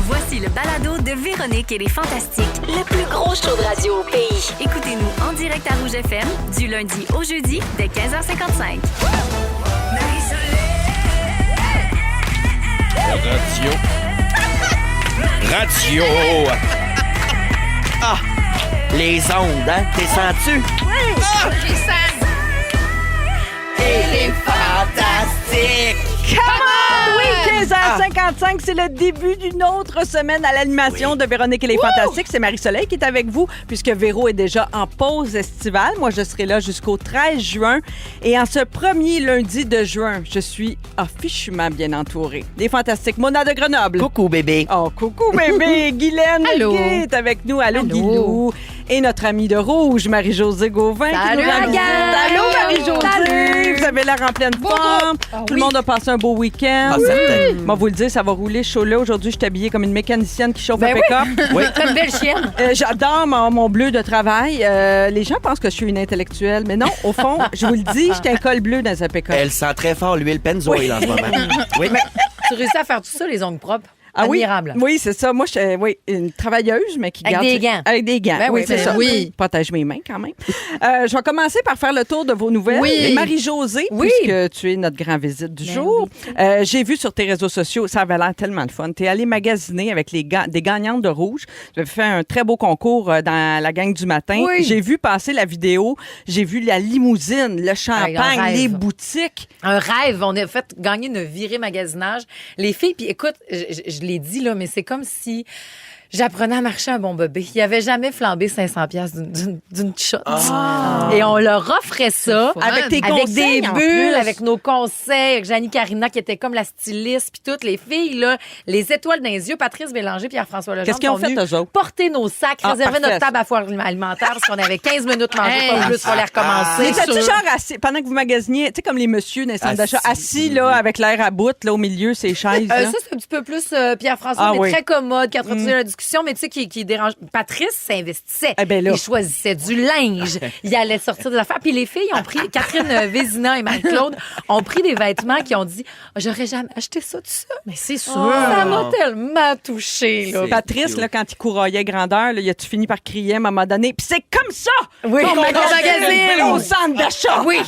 Voici le balado de Véronique et les Fantastiques. Le plus gros show de radio au pays. Écoutez-nous en direct à Rouge FM du lundi au jeudi dès 15h55. Radio. Ah, les ondes, hein? T'es sens-tu? Oui, j'ai sens. Elle est fantastique! Come on! Oui, 15h55, c'est le début d'une autre semaine à l'animation de Véronique et les Fantastiques. C'est Marie-Soleil qui est avec vous, puisque Véro est déjà en pause estivale. Moi, je serai là jusqu'au 13 juin. Et en ce premier lundi de juin, je suis officiellement bien entourée. Les Fantastiques, Mona de Grenoble. Coucou, bébé. Oh, coucou, bébé! Guylaine Allô. Guy est avec nous. Allô, Allô. Guilou. Et notre amie de Rouge, Marie-Josée Gauvin. Salut, qui nous rend la gang. visite. Allô, Marie-Josée! Salut. Vous avez l'air en pleine forme. Tout le monde a passé un beau week-end. Ah, certain. Moi, vous le dire, ça va rouler chaud là. Aujourd'hui, je suis habillée comme une mécanicienne qui chauffe Ben un oui. pick-up. Oui. Comme une belle chienne. J'adore mon bleu de travail. Les gens pensent que je suis une intellectuelle, mais non, au fond, je vous le dis, j'étais un col bleu dans un pick-up. Elle sent très fort l'huile Pennzoil en ce moment. Oui. Tu réussis à faire tout ça, les ongles propres. Ah oui? Admirable. Oui, c'est ça. Moi, je suis une travailleuse, mais qui Avec garde... des gants. Avec des gants. Ben oui, oui, c'est ben ça. oui. Protège mes mains quand même. Je vais commencer par faire le tour de vos nouvelles. Oui. Et Marie-Josée, Oui. puisque tu es notre grand visite du Ben jour. J'ai vu sur tes réseaux sociaux, ça avait l'air tellement de fun. Tu es allée magasiner avec des gagnantes de rouge. Tu avais fait un très beau concours dans la gang du matin. Oui. J'ai vu passer la vidéo. J'ai vu la limousine, le un champagne, rêve. les boutiques. Un rêve. On a fait gagner une virée magasinage. Les filles, puis écoute, je l'ai dit, là, mais c'est comme si j'apprenais à marcher un bon bébé. Il avait jamais flambé 500 pièces d'une shot. Et on leur offrait ça Avec tes avec conseils, des en bulles, plus. avec nos conseils, avec Janie Carina qui était comme la styliste, puis toutes les filles, là, les étoiles dans les yeux, Patrice Bélanger, Pierre-François Legendre. Qu'est-ce qu'ils ont sont fait, venus eux autres? porter nos sacs, Ah, réserver parfait, notre table à foire alimentaire parce qu'on avait 15 minutes mangées, pas plus, il fallait recommencer. Mais t'as-tu genre assis, pendant que vous magasiniez, tu sais, comme les messieurs dans les centres d'achat, assis là, avec l'air à bout, là, au milieu, ces chaises. là? Ça, c'est un petit peu plus Pierre-François, Ah mais oui. très commode, qui a introduit la discussion, mais tu sais, qui dérange. Patrice s'investissait. Eh ben là. Il choisissait du linge. Il allait sortir des affaires. Puis les filles ont pris, Catherine Vézina et Marie-Claude ont pris des vêtements qui ont dit j'aurais jamais acheté ça, tout ça. Mais c'est sûr. Ça m'a tellement touchée, là. C'est Patrice, cute. là, quand il courroyait grandeur, là, il a-tu fini par crier à un moment donné? Puis c'est comme ça Oui, qu'on qu'on magasine magasine. au centre d'achat. Oui,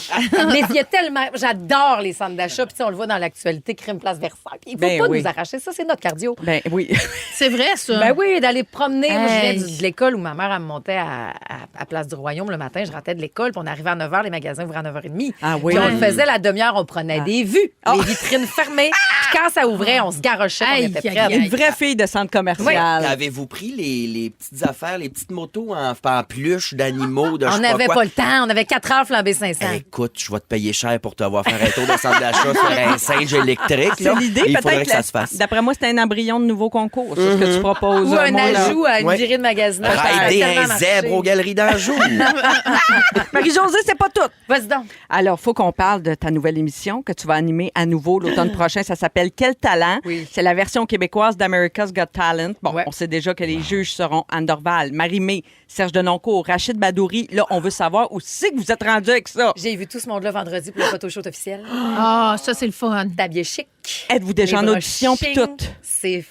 mais il y a tellement... J'adore les centres d'achat. Puis tu sais, on le voit dans l'actualité, Crime Place Versailles. Puis il faut Ben pas oui. nous arracher. Ça, c'est notre cardio. Ben oui. C'est vrai, ça. Ben oui, d'aller promener. Moi, je Hey. viens de l'école où ma mère, elle me montait à Place du Royaume le matin. Je rentrais de l'école, puis on arrivait à 9h, les magasins ouvraient à 9h30. Ah oui. Puis on le faisait la demi-heure, on prenait des vues, les vitrines fermées. Puis quand ça ouvrait, on se garochait, puis on Aïe, était aïe, prêts. aïe. Une vraie fille de centre commercial. Avez-vous pris les petites affaires, les petites motos en peluche d'animaux, de je On sais pas n'avait quoi? pas le temps, on avait 4 heures flambé 500. Écoute, je vais te payer cher pour te voir faire un tour de centre d'achat sur un singe électrique. C'est là. l'idée, Il faudrait peut-être. que ça se fasse. D'après moi, c'est un embryon de nouveau concours, c'est ce que tu proposes. Ou un mon là. ajout à une Ouais. virée de magasinage. Ça a Raider tellement un marché. zèbre aux galeries d'Anjou. Marie-Josée, c'est pas tout. Vas-y donc. Alors, faut qu'on parle de ta nouvelle émission que tu vas animer à nouveau l'automne prochain. Ça s'appelle Quel talent? Oui. C'est la version québécoise d'America's Got Talent. Bon, Ouais. on sait déjà que les juges seront Anne Dorval, Marie-Mé, Serge Denoncourt, Rachid Badouri. Là, on veut savoir où c'est que vous êtes rendu avec ça. J'ai vu tout ce monde-là vendredi pour le photoshoot officiel. Ah, ça, c'est le fun. T'habillé chic. Êtes-vous déjà Les en audition puis brushings. tout? C'est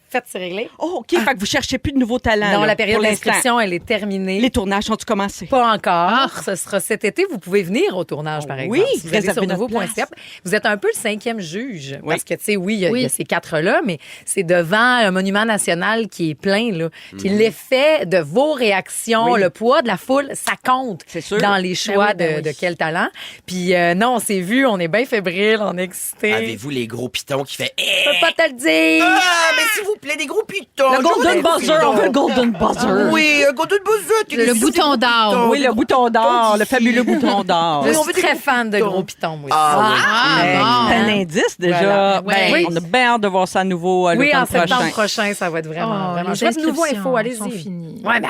fait, c'est réglé. Oh, OK. Fait que vous cherchez plus de nouveaux talents. Non, là, la période pour l'instant. d'inscription, elle est terminée. Les tournages sont-ils commencés? Pas encore. Ce sera cet été. Vous pouvez venir au tournage, par exemple. oui, Si vous allez sur réservez notre nouveau.ca. Vous êtes un peu le 5e juge. Oui. Parce que, tu sais, oui, il y a ces 4-là, mais c'est devant un monument national qui est plein, là. Puis l'effet de vos réactions, Oui. le poids de la foule, ça compte C'est sûr. dans les choix Ben oui. de quel talent. Puis non, on s'est vu, on est bien fébrile, on est excité. Avez-vous les gros pitons qui fait Je peux pas te le dire. Ah, mais s'il vous plaît, des gros pitons. Le Golden Buzzer, on veut le Golden Buzzer. Oui, un Golden Buzzer. Le bouton d'or. Oui, le bouton d'or, le fabuleux bouton d'or. Je on veut suis des très gros fan de pitons. gros pitons, moi. Ah, C'est un bon. indice déjà. Voilà. Ben, Oui. On a bien hâte de voir ça à nouveau Oui, l'automne en septembre prochain. prochain, ça va être vraiment, Oh, vraiment les chouette. Nouveau inscriptions info, allez-y. sont finies. Ouais, ben,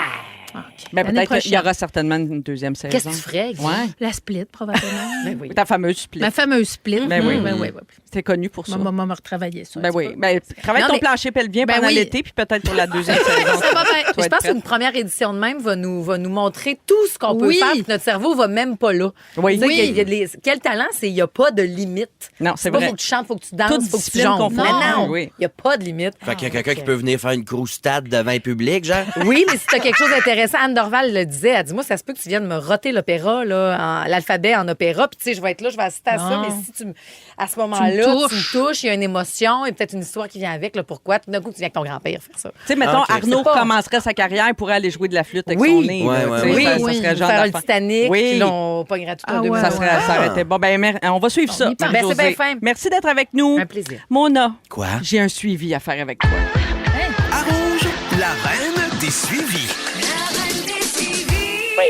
Ben, L'année peut-être qu'il y prochaine. aura certainement une deuxième saison. qu'est-ce que tu ferais? Guy? Ouais. La split, probablement. Ben oui. Ta fameuse split. Ma fameuse split. Ben oui. Ben oui. C'est connu pour ça. Maman m'a retravaillé ça. Ben oui. Ben, travaille Non, ton mais- plancher pelvien Ben pendant oui. l'été, puis peut-être pour la deuxième saison. Ça va bien. Tu vas Je être pense prête. qu'une première édition de même va nous montrer tout ce qu'on peut Oui. faire. Puis notre cerveau va même pas là. Oui. Tu sais, Oui. qu'il y a quel talent, c'est il n'y a pas de limite. Non, c'est pas vrai. faut que tu chantes, faut que tu danses, Toute faut que tu discipline jongles. confondue. Non, Oui. il n'y a pas de limite. Fait qu'il y a quelqu'un qui peut venir faire une croustade devant un public, genre. Oui, mais si tu as quelque chose d'intéressant, Anne Dorval le disait, elle dit, moi, ça se peut que tu viennes me roter l'opéra, là, l'alphabet en opéra, puis tu sais, je vais être là, je vais assister à ça, Non. mais si à ce moment-là, touches. tu me touches, il y a une émotion et peut-être une histoire qui vient avec, là, pourquoi? Tout d'un coup, tu viens avec ton grand-père faire ça. Tu sais, mettons, Ok. Arnaud C'est pas- commencerait sa carrière pour aller jouer de la flûte avec Oui. son nez. Ouais, là, ouais, tu sais, ouais. ça, Oui, ça serait le genre Faire le d'affaire. Titanic, Oui. puis là, on pognerait tout en Ah 2000. ouais, Ça aurait été bon. Ben, on va suivre ça. y pense. Marie-Josée. Ben, c'est bien fin. Merci d'être avec nous. Un plaisir. Mona, Quoi? j'ai un suivi à faire avec toi. À Rouge, la reine des suivis.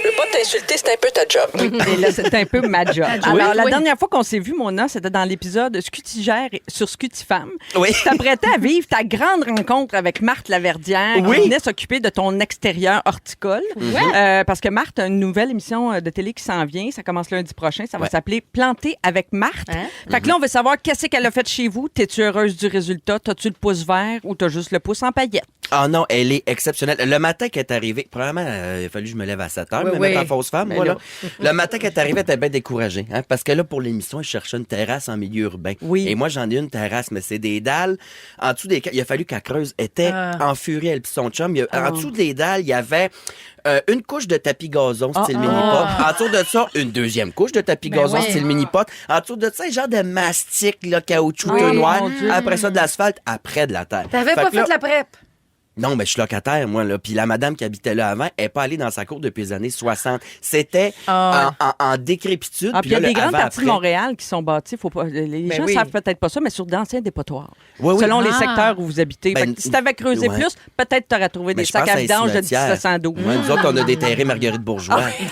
Je veux pas t'insulter, c'est un peu ta job. Et là, c'est un peu ma job. job. Alors, la Oui. dernière fois qu'on s'est vu, Mona, c'était dans l'épisode Scutigère sur Scutifemme. Oui. Tu t'apprêtais à vivre ta grande rencontre avec Marthe Laverdière, Oui. qui venait s'occuper de ton extérieur horticole. Parce que Marthe a une nouvelle émission de télé qui s'en vient. Ça commence lundi prochain. Ça va Ouais. s'appeler Planter avec Marthe. Hein? Fait que là, on veut savoir qu'est-ce qu'elle a fait chez vous. T'es-tu heureuse du résultat? T'as-tu le pouce vert ou t'as juste le pouce en paillettes? Ah non, elle est exceptionnelle. Le matin qu'elle est arrivée, probablement, il a fallu que je me lève à 7 heures, Oui, me oui. mettre en fausse femme, Ben voilà. là. Le matin qu'elle est arrivée, elle était bien découragée, hein, parce que là, pour l'émission, elle cherchait une terrasse en milieu urbain. Oui. Et moi, j'en ai une terrasse, mais c'est des dalles. En dessous des... Il a fallu qu'elle creuse. Elle était en furie, elle puis son chum. En dessous des dalles, il y avait... une couche de tapis gazon style mini-pot. En dessous de ça, une deuxième couche de tapis gazon oui. style mini-pot. En dessous de ça, un genre de mastic, là, caoutchouc Oui, noir. mon Dieu. Après ça, de l'asphalte. Après, de la terre. T'avais pas que là- fait la prep? Non, mais je suis locataire, moi, là. Puis la madame qui habitait là avant, elle n'est pas allée dans sa cour depuis les années 60. C'était en décrépitude. Ah, puis il y a là, des le grandes parties de avant-après. Montréal qui sont bâties. Faut pas, les gens oui. savent peut-être pas ça, mais sur d'anciens dépotoirs. Oui, oui. Selon les Ah. secteurs où vous habitez. Ben, Fait que si t'avais creusé ouais. plus, peut-être t'aurais trouvé Mais des je sacs pense à un vidange de cimetière. 1712. Ouais, nous autres, on a déterré Marguerite Bourgeois. Ouais.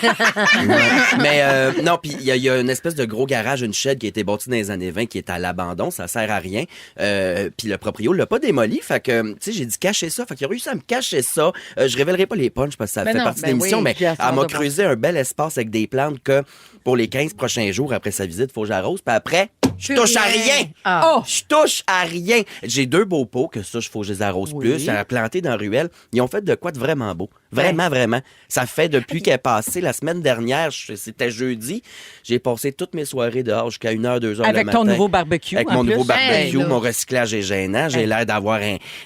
Mais non, puis il y a une espèce de gros garage, une shed qui a été bâtie dans les années 20 qui est à l'abandon. Ça sert à rien. Puis le proprio l'a pas démoli. Fait que, tu sais, j'ai dit cacher ça. Fait qu'il a réussi à me cacher ça. Je révélerai pas les punchs parce que ça Ben fait non, partie de ben l'émission, oui, mais j'ai hâte elle m'a de creusé un bel espace avec des plantes que pour les 15 prochains jours après sa visite, faut que j'arrose. Puis après, je touche à rien. Ah. Oh, je touche à rien. J'ai 2 beaux pots que ça, il faut que je les arrose Oui. plus. À planter dans la ruelle. Ils ont fait de quoi de vraiment beau. Vraiment, vraiment. Ça fait depuis qu'elle est passée la semaine dernière, c'était jeudi, j'ai passé toutes mes soirées dehors jusqu'à 1h, 2h le Avec matin. ton nouveau barbecue. Avec en mon plus. nouveau barbecue, Hey, là. mon recyclage est gênant. J'ai l'air d'avoir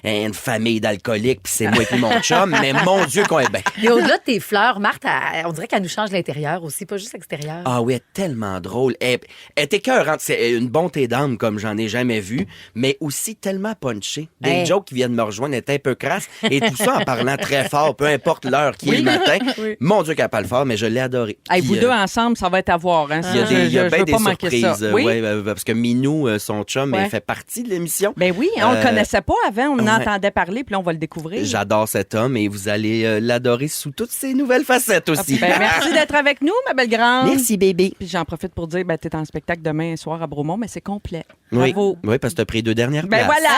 une famille d'alcooliques, puis c'est moi et puis mon chum. Mais mon Dieu, qu'on est bien. Et au-delà de tes fleurs, Marthe, on dirait qu'elle nous change l'intérieur aussi, pas juste l'extérieur. Ah oui, elle est tellement drôle. Elle est écœurante. C'est une bonté d'âme comme j'en ai jamais vu, mais aussi tellement punchée. Des Hey. jokes qui viennent me rejoindre étaient un peu crasses. Et tout ça en parlant très fort, peu importe l'heure qui est le matin. Mon Dieu qu'elle parle fort, mais je l'ai adoré. Hey, Puis, vous deux ensemble, ça va être à voir. Hein, il y a, si il y a je bien veux des pas manquer surprises. ça. Oui? Ouais, parce que Minou, son chum, Ouais. il fait partie de l'émission. Ben oui, on le connaissait pas avant, on en ouais. entendait parler, puis là, on va le découvrir. J'adore cet homme et vous allez l'adorer sous toutes ses nouvelles facettes aussi. Ben, merci d'être avec nous, ma belle grande. Merci, bébé. Puis j'en profite pour dire, ben, t'es en spectacle demain soir à Bromont, mais c'est complet. Oui. Bravo. Oui, parce que t'as pris les 2 dernières Ben places. voilà!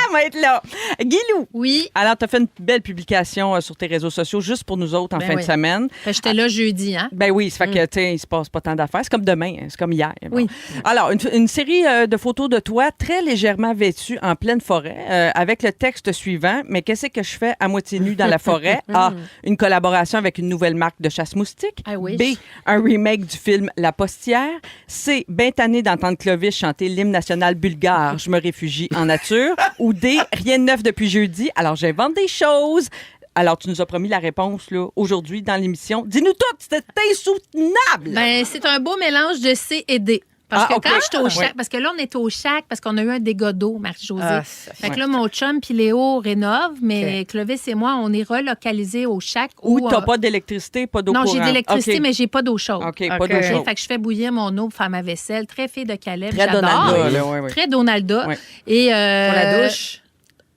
On va être là. Guilou, Oui. alors t'as fait une belle publication sur tes réseaux sociaux juste pour nous autres en Ben fin oui. de semaine. Fait que j'étais là jeudi, hein? Ben oui, ça fait que, tu sais, il se passe pas tant d'affaires. C'est comme demain, hein, c'est comme hier. Bon. Oui. Alors, une série de photos de toi très légèrement vêtue en pleine forêt avec le texte suivant. Mais qu'est-ce que je fais à moitié nu dans la forêt? A. Une collaboration avec une nouvelle marque de chasse moustique. I wish. B. Un remake du film La Postière. C. Ben tanné d'entendre Clovis chanter l'hymne national bulgare. Je me réfugie en nature. Ou D. Rien de neuf depuis jeudi. Alors, j'invente des choses. Alors, tu nous as promis la réponse là, aujourd'hui dans l'émission. Dis-nous tout, c'était insoutenable. Ben, c'est un beau mélange de C et D. Parce Ah, que OK. quand j'étais au chac, Ouais. parce que là, on est au chac parce qu'on a eu un dégât d'eau, Marie-Josée. Ah, Fait que là, mon chum puis Léo rénovent, mais Clovis et moi, on est relocalisés au chac. Ou où, t'as pas d'électricité, pas d'eau Non, courante. j'ai de l'électricité, OK. mais j'ai pas d'eau chaude. OK, pas OK. d'eau chaude. Fait que je fais bouillir mon eau pour faire ma vaisselle. Très fille de Caleb, Très j'adore. Donalda, là, ouais, ouais. Très Donalda. Ouais. Et, Pour la douche.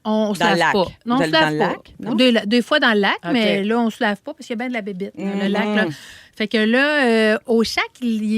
On se Dans le lave lac. pas. Non, Vous on se allez dans lave le pas. lac, non? Deux fois dans le lac, OK. mais là, on se lave pas parce qu'il y a bien de la bébite dans le lac. Là. Mhm. Fait que là, au chac,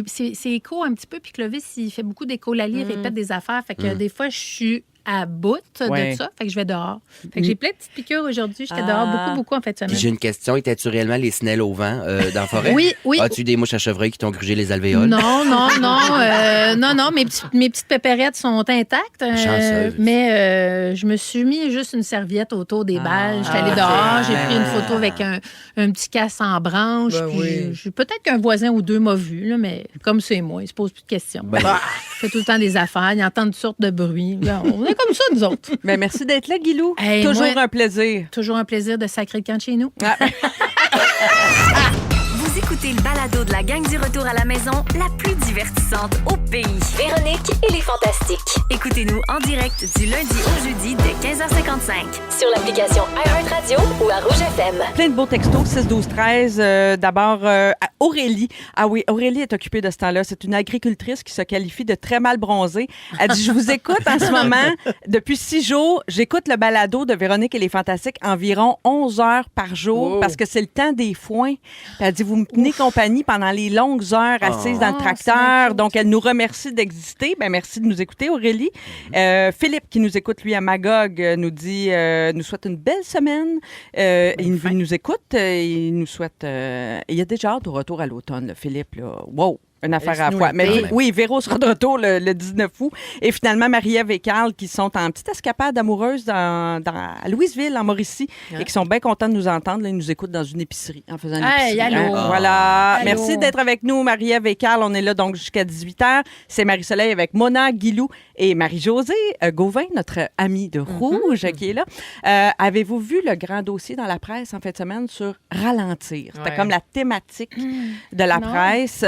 c'est éco un petit peu, puis Clovis, il fait beaucoup d'écolalie, il répète des affaires. Fait que des fois, je suis à bout Ouais. de ça. Fait que je vais dehors. Fait que j'ai plein de petites piqûres aujourd'hui. J'étais dehors beaucoup en fait de Puis semaine. j'ai une question. Étais-tu réellement les snelles au vent dans la forêt? Oui. As-tu eu des mouches à chevreuil qui t'ont grugé les alvéoles? Non. Non, mes petites pépérettes sont intactes. Chanceuse. Mais je me suis mis juste une serviette autour des balles. J'étais allée dehors, j'ai pris une photo avec un petit casse en branche. Ben puis oui. peut-être qu'un voisin ou deux m'a vu, là, mais comme c'est moi, il se pose plus de questions. Ben, Il fait tout le temps des affaires, il entend toutes sortes de bruits. Là, on est comme ça, nous autres. Ben, merci d'être là, Guilou. Hey, Toujours moi- un plaisir. Toujours un plaisir de sacrer le camp de chez nous. Vous écoutez le balado de la gang du retour à la maison, la plus divertissante au pays. Véronique et les Fantastiques. Écoutez-nous en direct du lundi au jeudi dès 15h55 sur l'application iHeartRadio ou à Rouge FM. Plein de beaux textos, 6, 12, 13. D'abord, à Aurélie. Ah oui, Aurélie est occupée de ce temps-là. C'est une agricultrice qui se qualifie de très mal bronzée. Elle dit, je vous écoute en ce moment. Depuis 6 jours, j'écoute le balado de Véronique et les Fantastiques environ 11 heures par jour parce que c'est le temps des foins. Puis elle dit, vous me tenez compagnie pendant les longues heures assises dans le tracteur. Donc, elle nous remercie d'exister. Ben, merci de nous écouter, Aurélie. Philippe, qui nous écoute, lui, à Magog, nous dit, nous souhaite une belle semaine. Il nous écoute. Il nous souhaite... il y a déjà hâte au retour à l'automne, là, Philippe. Là. Wow! Une affaire à la fois. Mais oui, Véro sera de retour le 19 août. Et finalement, Marie-Ève et Carl qui sont en petite escapade amoureuse à Louisville, en Mauricie, et qui sont bien contents de nous entendre. Là, ils nous écoutent dans une épicerie, en faisant une Hey, épicerie. allô. Voilà. Allô. Merci d'être avec nous, Marie-Ève et Carl. On est là donc jusqu'à 18h. C'est Marie-Soleil avec Mona, Guilou et Marie-Josée Gauvin, notre amie de Rouge, qui est là. Avez-vous vu le grand dossier dans la presse en fin de semaine sur ralentir? C'était comme la thématique de la presse.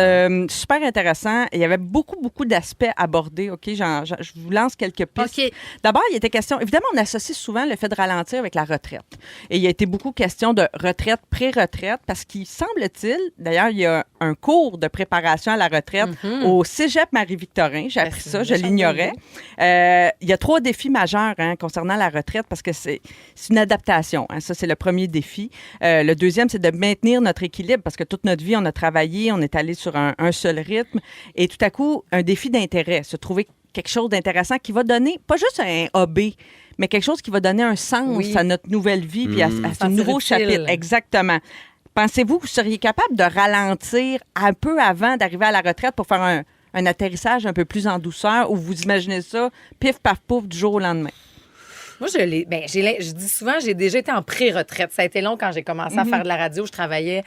Super intéressant. Il y avait beaucoup d'aspects abordés. OK, je vous lance quelques pistes. OK. D'abord, il était question... Évidemment, on associe souvent le fait de ralentir avec la retraite. Et il y a été beaucoup question de retraite, pré-retraite, parce qu'il semble-t-il... D'ailleurs, il y a un cours de préparation à la retraite au Cégep Marie-Victorin. J'ai appris ça, je l'ignorais. Il y a 3 défis majeurs concernant la retraite, parce que c'est une adaptation. Ça, c'est le premier défi. Le deuxième, c'est de maintenir notre équilibre, parce que toute notre vie, on a travaillé, on est allé sur un seul rythme. Et tout à coup, un défi d'intérêt, se trouver quelque chose d'intéressant qui va donner, pas juste un hobby, mais quelque chose qui va donner un sens à notre nouvelle vie puis à ce nouveau chapitre. Exactement. Pensez-vous que vous seriez capable de ralentir un peu avant d'arriver à la retraite pour faire un atterrissage un peu plus en douceur, ou vous imaginez ça, pif, paf, pouf, du jour au lendemain? Moi, je dis souvent, j'ai déjà été en pré-retraite. Ça a été long quand j'ai commencé à faire de la radio. Je travaillais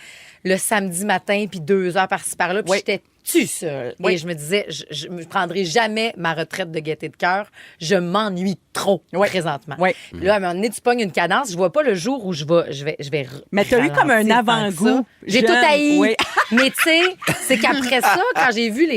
le samedi matin, puis 2 heures par-ci par-là, puis j'étais seule. Oui. Et je me disais, je ne prendrai jamais ma retraite de gaieté de cœur. Je m'ennuie trop présentement. Oui. Là, à un moment donné, tu pognes une cadence. Je vois pas le jour où je vais Mais tu as eu comme un ralentir tant que avant-goût. ça. J'ai jeune. tout haï. Oui. Mais tu sais, c'est qu'après ça, quand j'ai vu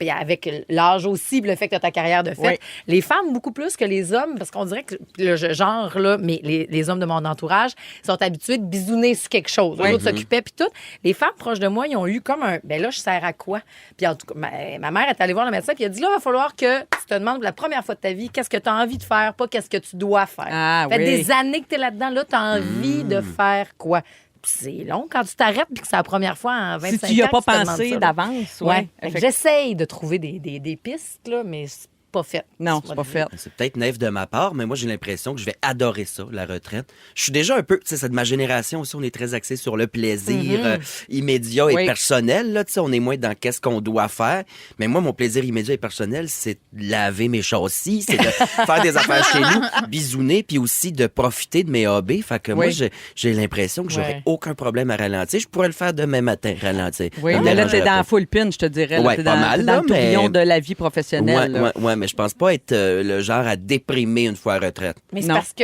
avec l'âge aussi, puis le fait que tu as ta carrière de fait, les femmes beaucoup plus que les hommes, parce qu'on dirait que le genre, là, mais les hommes de mon entourage sont habitués de bisouner sur quelque chose. Les autres s'occupaient, puis tout. Les femmes proches de moi, ils ont eu comme ben là, je sers à quoi? Puis en tout cas, ma mère est allée voir le médecin, puis elle a dit, là, il va falloir que tu te demandes pour la première fois de ta vie, qu'est-ce que tu as envie de faire, pas qu'est-ce que tu dois faire. Ah, fait oui. des années que tu es là-dedans, là, tu as envie de faire quoi? Puis c'est long quand tu t'arrêtes, puis que c'est la première fois en 25 ans. Si tu n'y as pas que tu te demandes pensé ça, là. d'avance. Ouais. Fait que j'essaye de trouver des pistes, là, mais c'est pas fait. Non, c'est pas fait. C'est peut-être naïf de ma part, mais moi, j'ai l'impression que je vais adorer ça, la retraite. Je suis déjà un peu, tu sais, c'est de ma génération aussi, on est très axé sur le plaisir immédiat et personnel, là, tu sais, on est moins dans qu'est-ce qu'on doit faire. Mais moi, mon plaisir immédiat et personnel, c'est de laver mes châssis, c'est de faire des affaires chez nous, bisouner, puis aussi de profiter de mes hobbies. Fait que moi, j'ai l'impression que j'aurais aucun problème à ralentir. Je pourrais le faire demain matin, ralentir. Oui, Ça me mais là, t'es dérangerait dans pas. la full pin, je te dirais. Ouais, T'es pas dans, mal, t'es dans là, le tourbillon mais- de la vie professionnelle. là. Ouais, mais je pense pas être le genre à déprimer une fois à retraite. Mais c'est Non. parce que,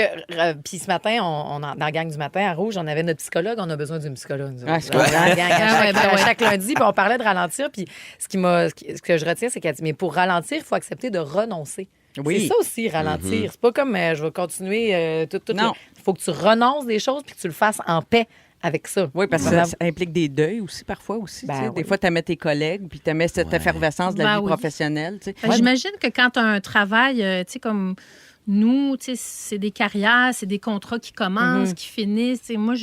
puis ce matin, dans la gang du matin à Rouge, on avait notre psychologue, on a besoin d'une psychologue. nous autres. Ouais, c'est Dans la vrai. gang, à chaque lundi, puis on parlait de ralentir, puis ce que je retiens, c'est qu'elle dit, mais pour ralentir, il faut accepter de renoncer. Oui. C'est ça aussi, ralentir. C'est pas comme je vais continuer tout. Non. Il faut que tu renonces des choses puis que tu le fasses en paix avec ça. Oui, parce que Vraiment. ça implique des deuils aussi, parfois aussi. Ben tu sais. oui. Des fois, tu aimais tes collègues, puis tu aimais cette effervescence de la Ben vie oui. professionnelle. tu sais. Fait que j'imagine que quand tu as un travail, tu sais, comme nous, tu sais, c'est des carrières, c'est des contrats qui commencent, qui finissent. Tu sais, moi,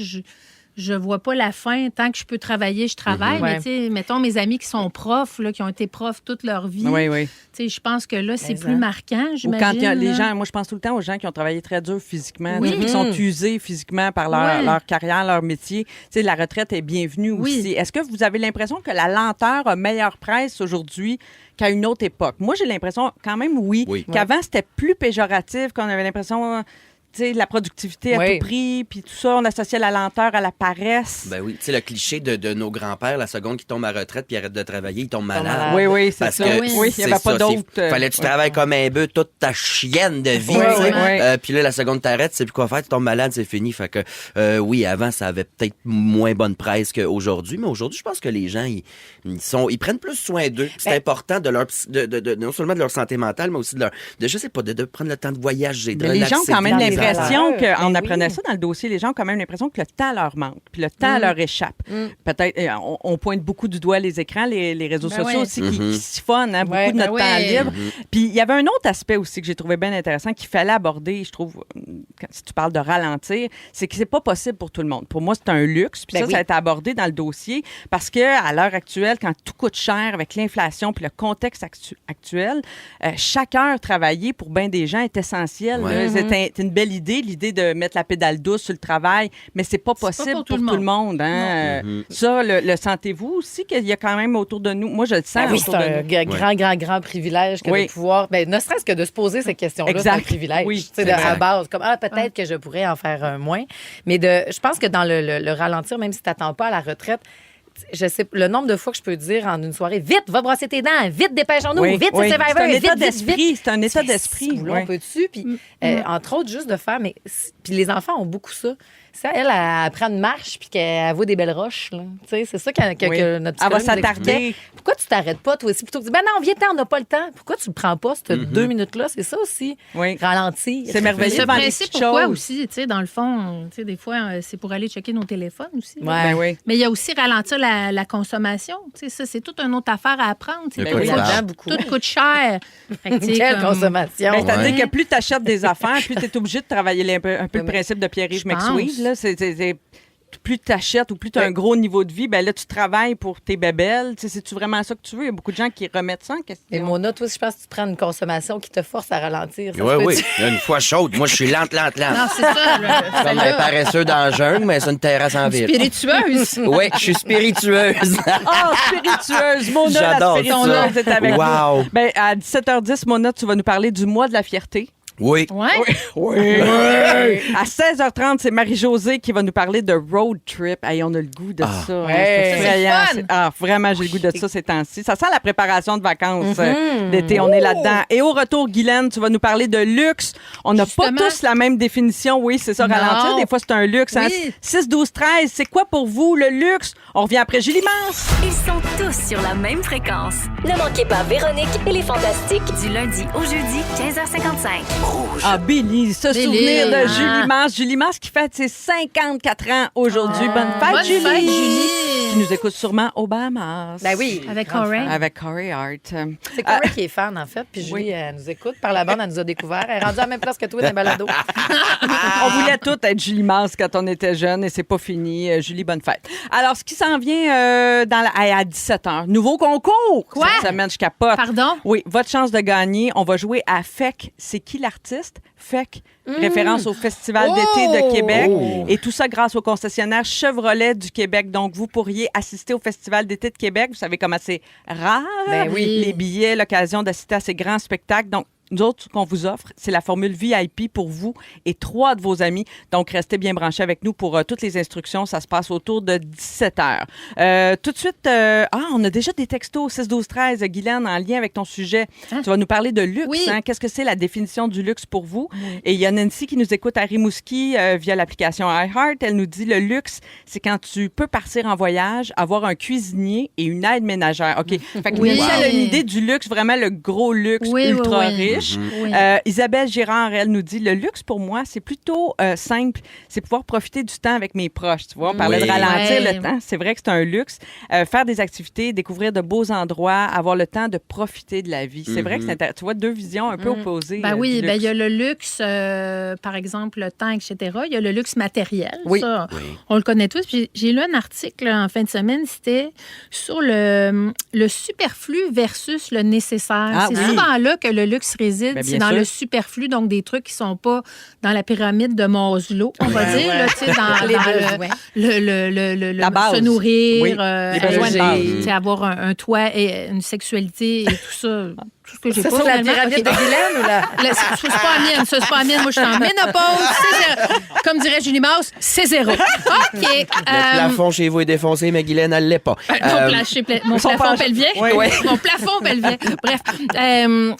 je vois pas la fin. Tant que je peux travailler, je travaille. Ouais. Mais tu sais, mettons mes amis qui sont profs, là, qui ont été profs toute leur vie. Oui, oui. Tu sais, je pense que là, c'est Mais plus marquant, Ou j'imagine. quand il y a les là. gens, moi je pense tout le temps aux gens qui ont travaillé très dur physiquement, Oui. qui sont usés physiquement par leur carrière, leur métier. Tu sais, la retraite est bienvenue Oui. aussi. Est-ce que vous avez l'impression que la lenteur a meilleure presse aujourd'hui qu'à une autre époque? Moi, j'ai l'impression quand même, oui. Qu'avant, c'était plus péjoratif, qu'on avait l'impression... Tu sais, la productivité à Oui. tout prix, puis tout ça, on associait la lenteur à la paresse. Ben oui, tu sais, le cliché de nos grands-pères, la seconde qu'ils tombent à retraite puis arrêtent de travailler, ils tombent malades. Oui, oui, c'est Parce ça. que Oui, il n'y avait c'est pas ça, d'autre. Fallait que tu travailles comme un bœuf toute ta chienne de vie. Oui, tu sais. oui. Puis là, la seconde t'arrêtes, tu sais plus quoi faire, tu tombes malade, c'est fini. Fait que oui, avant, ça avait peut-être moins bonne presse qu'aujourd'hui, mais aujourd'hui, je pense que les gens, ils prennent plus soin d'eux. C'est important de leur, non seulement de leur santé mentale, mais aussi de je sais pas, de prendre le temps de voyager, de Mais les gens ont relaxer, quand même de vivre. l'impression valeurs. qu'on Ben apprenait oui. ça dans le dossier, les gens ont quand même l'impression que le temps leur manque, puis le temps leur échappe. Peut-être, on pointe beaucoup du doigt les écrans, les réseaux Ben sociaux ouais. aussi qui siphonnent beaucoup Ouais, de notre ben temps ouais. libre. Puis il y avait un autre aspect aussi que j'ai trouvé bien intéressant qu'il fallait aborder, je trouve, si tu parles de ralentir, c'est que c'est pas possible pour tout le monde. Pour moi, c'est un luxe, puis Ben ça, oui. ça a été abordé dans le dossier parce que à l'heure actuelle, quand tout coûte cher avec l'inflation puis le contexte actuel, chaque heure travaillée pour bien des gens est essentielle. Ouais. là. C'est une belle idée, l'idée de mettre la pédale douce sur le travail, mais c'est pas possible pour tout le monde. Hein? Ça, le sentez-vous aussi qu'il y a quand même autour de nous? Moi, je le sens Ben oui, c'est autour de un nous. grand privilège que Oui. de pouvoir, ne serait-ce que de se poser ces questions-là, c'est un Exact. privilège. Oui, Tu sais, c'est à vrai. base, comme peut-être que je pourrais en faire un moins, mais je pense que dans le ralentir, même si tu t'attends pas à la retraite, je sais le nombre de fois que je peux dire en une soirée, vite, va brosser tes dents, vite, dépêchons-nous, Oui, vite, oui. c'est Survivor, C'est un vite, état vite, d'esprit. vite. C'est un état Mais d'esprit. si, là, oui. on peut-tu? Puis, entre autres, juste de faire, puis les enfants ont beaucoup ça. Ça, elle prend une marche puis qu'elle voit des belles roches. Là. Tu sais, c'est ça que Oui. notre Elle va psychologue nous s'attarder. expliquait. Pourquoi tu t'arrêtes pas, toi aussi? Plutôt que de dire, non, viens, on n'a pas le temps. Pourquoi tu le prends pas, ces 2 minutes-là? C'est ça aussi. Oui. Ralentir. C'est merveilleux. Ce Devant les principe, petites pourquoi choses. aussi, tu sais, dans le fond, tu sais, des fois, c'est pour aller checker nos téléphones aussi. là. Ouais. Ben oui. Mais il y a aussi ralentir la consommation. Tu sais, ça, c'est toute une autre affaire à apprendre. tu sais. De quoi Oui, tu parles? là-dedans, beaucoup. Tout coûte cher. Fait que, tu sais, Quelle comme- consommation. Ben, c'est-à-dire Ouais. que plus tu achètes des affaires, plus tu es obligé de travailler un peu le principe de Pierre-Yves Je pense. McSween. Là. Plus tu achètes ou plus tu as un gros niveau de vie, ben là, tu travailles pour tes bébelles. Tu sais, c'est-tu vraiment ça que tu veux? Il y a beaucoup de gens qui remettent ça en question. Et Mona, toi, je pense que tu prends une consommation qui te force à ralentir. Ça se Oui, oui. peut-tu? Il y a une fois chaude. Moi, je suis lente. Non, c'est ça. Comme un paresseux dans le jungle, mais c'est une terrasse en ville. Spiritueuse. Oui, je suis spiritueuse. Oh, spiritueuse! Mona, la J'adore spiritueuse, ça. est avec Wow. nous. Ben, à 17h10, Mona, tu vas nous parler du mois de la fierté. Oui. Ouais. Oui. À 16h30, c'est Marie-Josée qui va nous parler de road trip. Hey, on a le goût de ça. hein. Ouais. C'est effrayant. C'est le Vraiment, j'ai le goût de ça ces temps-ci. Ça sent la préparation de vacances d'été. On est là-dedans. Et au retour, Guylaine, tu vas nous parler de luxe. On n'a pas Justement. tous la même définition. Oui, c'est ça, Non. ralentir. Des fois, c'est un luxe. hein. Oui. 6, 12, 13, c'est quoi pour vous le luxe? On revient après Julie Mance. Ils sont tous sur la même fréquence. Ne manquez pas Véronique et les Fantastiques du lundi au jeudi 15h55. Ah, Billy, se Billy. souvenir de Ah. Julie Mance. Julie Mance qui fête ses 54 ans aujourd'hui. Bonne fête, Bonne Julie. fête, Julie. Qui nous écoute sûrement au Bahamas. Ben oui. Avec grande Corey. fan. Avec Corey Hart. C'est Corey qui est fan, en fait. Puis Julie, elle nous écoute. Par la bande, elle nous a découvert. Elle est rendue à la même place que toi dans les balados. On voulait toutes être Julie Mance quand on était jeune et c'est pas fini. Julie, bonne fête. Alors, ce qui s'en vient à 17h, nouveau concours. Quoi? Cette semaine, je capote. Pardon? Oui, votre chance de gagner. On va jouer à FEC. C'est qui l'artiste? FEC. Référence au Festival d'été de Québec. Oh! Et tout ça grâce au concessionnaire Chevrolet du Québec. Donc, vous pourriez assister au Festival d'été de Québec. Vous savez comment c'est rare. Ben oui. Les billets, l'occasion d'assister à ces grands spectacles. Donc, nous autres, ce qu'on vous offre, c'est la formule VIP pour vous et 3 de vos amis. Donc, restez bien branchés avec nous pour toutes les instructions. Ça se passe autour de 17h. Tout de suite, on a déjà des textos 6, 12, 13. Guylaine, en lien avec ton sujet, tu vas nous parler de luxe. Oui. Hein? Qu'est-ce que c'est la définition du luxe pour vous? Et il y a Nancy qui nous écoute à Rimouski via l'application iHeart. Elle nous dit le luxe, c'est quand tu peux partir en voyage, avoir un cuisinier et une aide ménagère. OK. Fait que Oui. Nancy, elle a une idée du luxe, vraiment le gros luxe Oui, ultra oui, oui. riche. riche. Oui. Isabelle Girard, elle nous dit, le luxe pour moi, c'est plutôt simple. C'est pouvoir profiter du temps avec mes proches. Tu vois, on parlait de ralentir le temps. C'est vrai que c'est un luxe. Faire des activités, découvrir de beaux endroits, avoir le temps de profiter de la vie. C'est vrai que c'est intéressant. Tu vois, deux visions un peu opposées. Ben oui, du ben il luxe. y a le luxe, par exemple, le temps, etc. Il y a le luxe matériel. Oui. Ça, on le connaît tous. Puis j'ai lu un article là, en fin de semaine, c'était sur le superflu versus le nécessaire. C'est souvent là que le luxe réside. Ben, c'est bien dans sûr. le superflu, donc des trucs qui sont pas dans la pyramide de Maslow, on va dire. Là, tu sais, dans Les dans besoins. La base. se nourrir, Oui, les besoins de base. tu sais, avoir un toit et une sexualité et tout ça. Tout ce que j'ai C'est pas sur la finalement. pyramide OK. de Guylaine ou la... C'est pas la mienne, ça, c'est pas la mienne. Moi, je suis en ménopause. C'est zéro. Comme dirait Julie Maus, c'est zéro. OK. Le plafond chez vous est défoncé, mais Guylaine, elle l'est pas. Mon plafond pelvien. Oui. Oui. Mon plafond pelvien. Bref.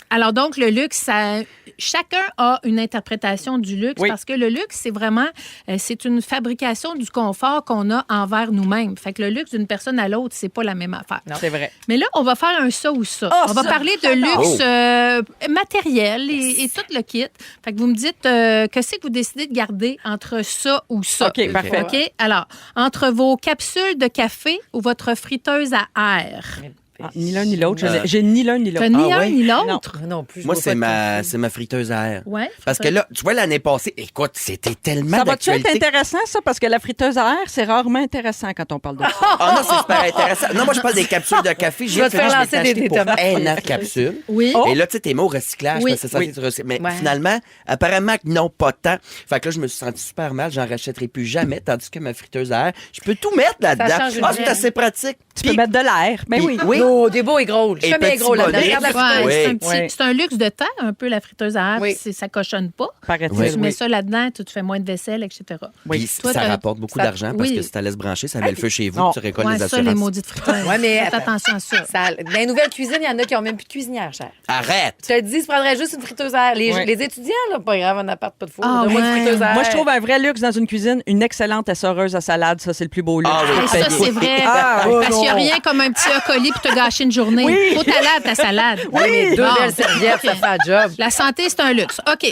Alors, donc, le luxe, chacun a une interprétation du luxe parce que le luxe, c'est vraiment, c'est une fabrication du confort qu'on a envers nous-mêmes. Fait que le luxe d'une personne à l'autre, c'est pas la même affaire. C'est vrai. Mais là, on va faire un ça ou ça. On va parler de luxe matériel et tout le kit. Fait que vous me dites qu'est-ce que vous décidez de garder entre ça ou ça. OK, parfait. OK? Alors, entre vos capsules de café ou votre friteuse à air? Ni l'un ni l'autre. J'ai ni l'un ni l'autre. T'as ni un ouais? ni l'autre? Non plus. Moi, c'est ma friteuse à air. Ouais. Parce que là, tu vois, l'année passée, écoute, c'était tellement Ça va-tu être d'actualité. intéressant, ça? Parce que la friteuse à air, c'est rarement intéressant quand on parle de ça. Ah non, c'est super intéressant. Non, moi, je parle des capsules de café. Je vais te faire lancer des pour tomates. un an de capsules. Oui. Et là, tu sais, t'es mis au recyclage. Oui. Parce que c'est censé être recyclé. Mais Ouais. finalement, apparemment, que non, pas tant. Fait que là, je me suis senti super mal. J'en rachèterai plus jamais. Tandis que ma friteuse à air, je peux tout mettre là-dedans. change une Ah, c'est vie. assez pratique. Tu peux mettre de l'air. Ben oui. Oui. Oh, des beaux et gros. Je Et fais bien petit gros là-dedans. bonnet. Regarde la Ouais, friteuse. Oui. c'est un luxe de temps, un peu, la friteuse à air. Oui. Ça cochonne pas. Paraît-il. Tu mets ça là-dedans, tu fais moins de vaisselle, etc. Puis Toi, ça t'as- rapporte beaucoup ça- d'argent parce oui. que si tu laisses brancher, ça met le feu chez vous, Non. tu récoltes Ouais, les ça, assurances. les maudites friteuses. Ouais, mais Faites attention à ça. Dans les nouvelles cuisines, il y en a qui n'ont même plus de cuisinière, cher. Arrête! Je te le dis, je prendrais juste une friteuse à air. Les étudiants, là, pas grave, on appart pas de four. Ah, Donne-moi ouais. une friteuse à air. Moi, je trouve un vrai luxe dans une cuisine, une excellente essoreuse à salade. Ça, c'est le plus beau luxe. Ah oui. Et ça, c'est vrai. Ah, oui. Parce qu'il n'y a rien comme un petit colis pour te gâcher une journée. Oui. Faut ta lave ta salade. Oui, mais deux Bon. belles serviettes, ça fait un job. La santé, c'est un luxe. OK.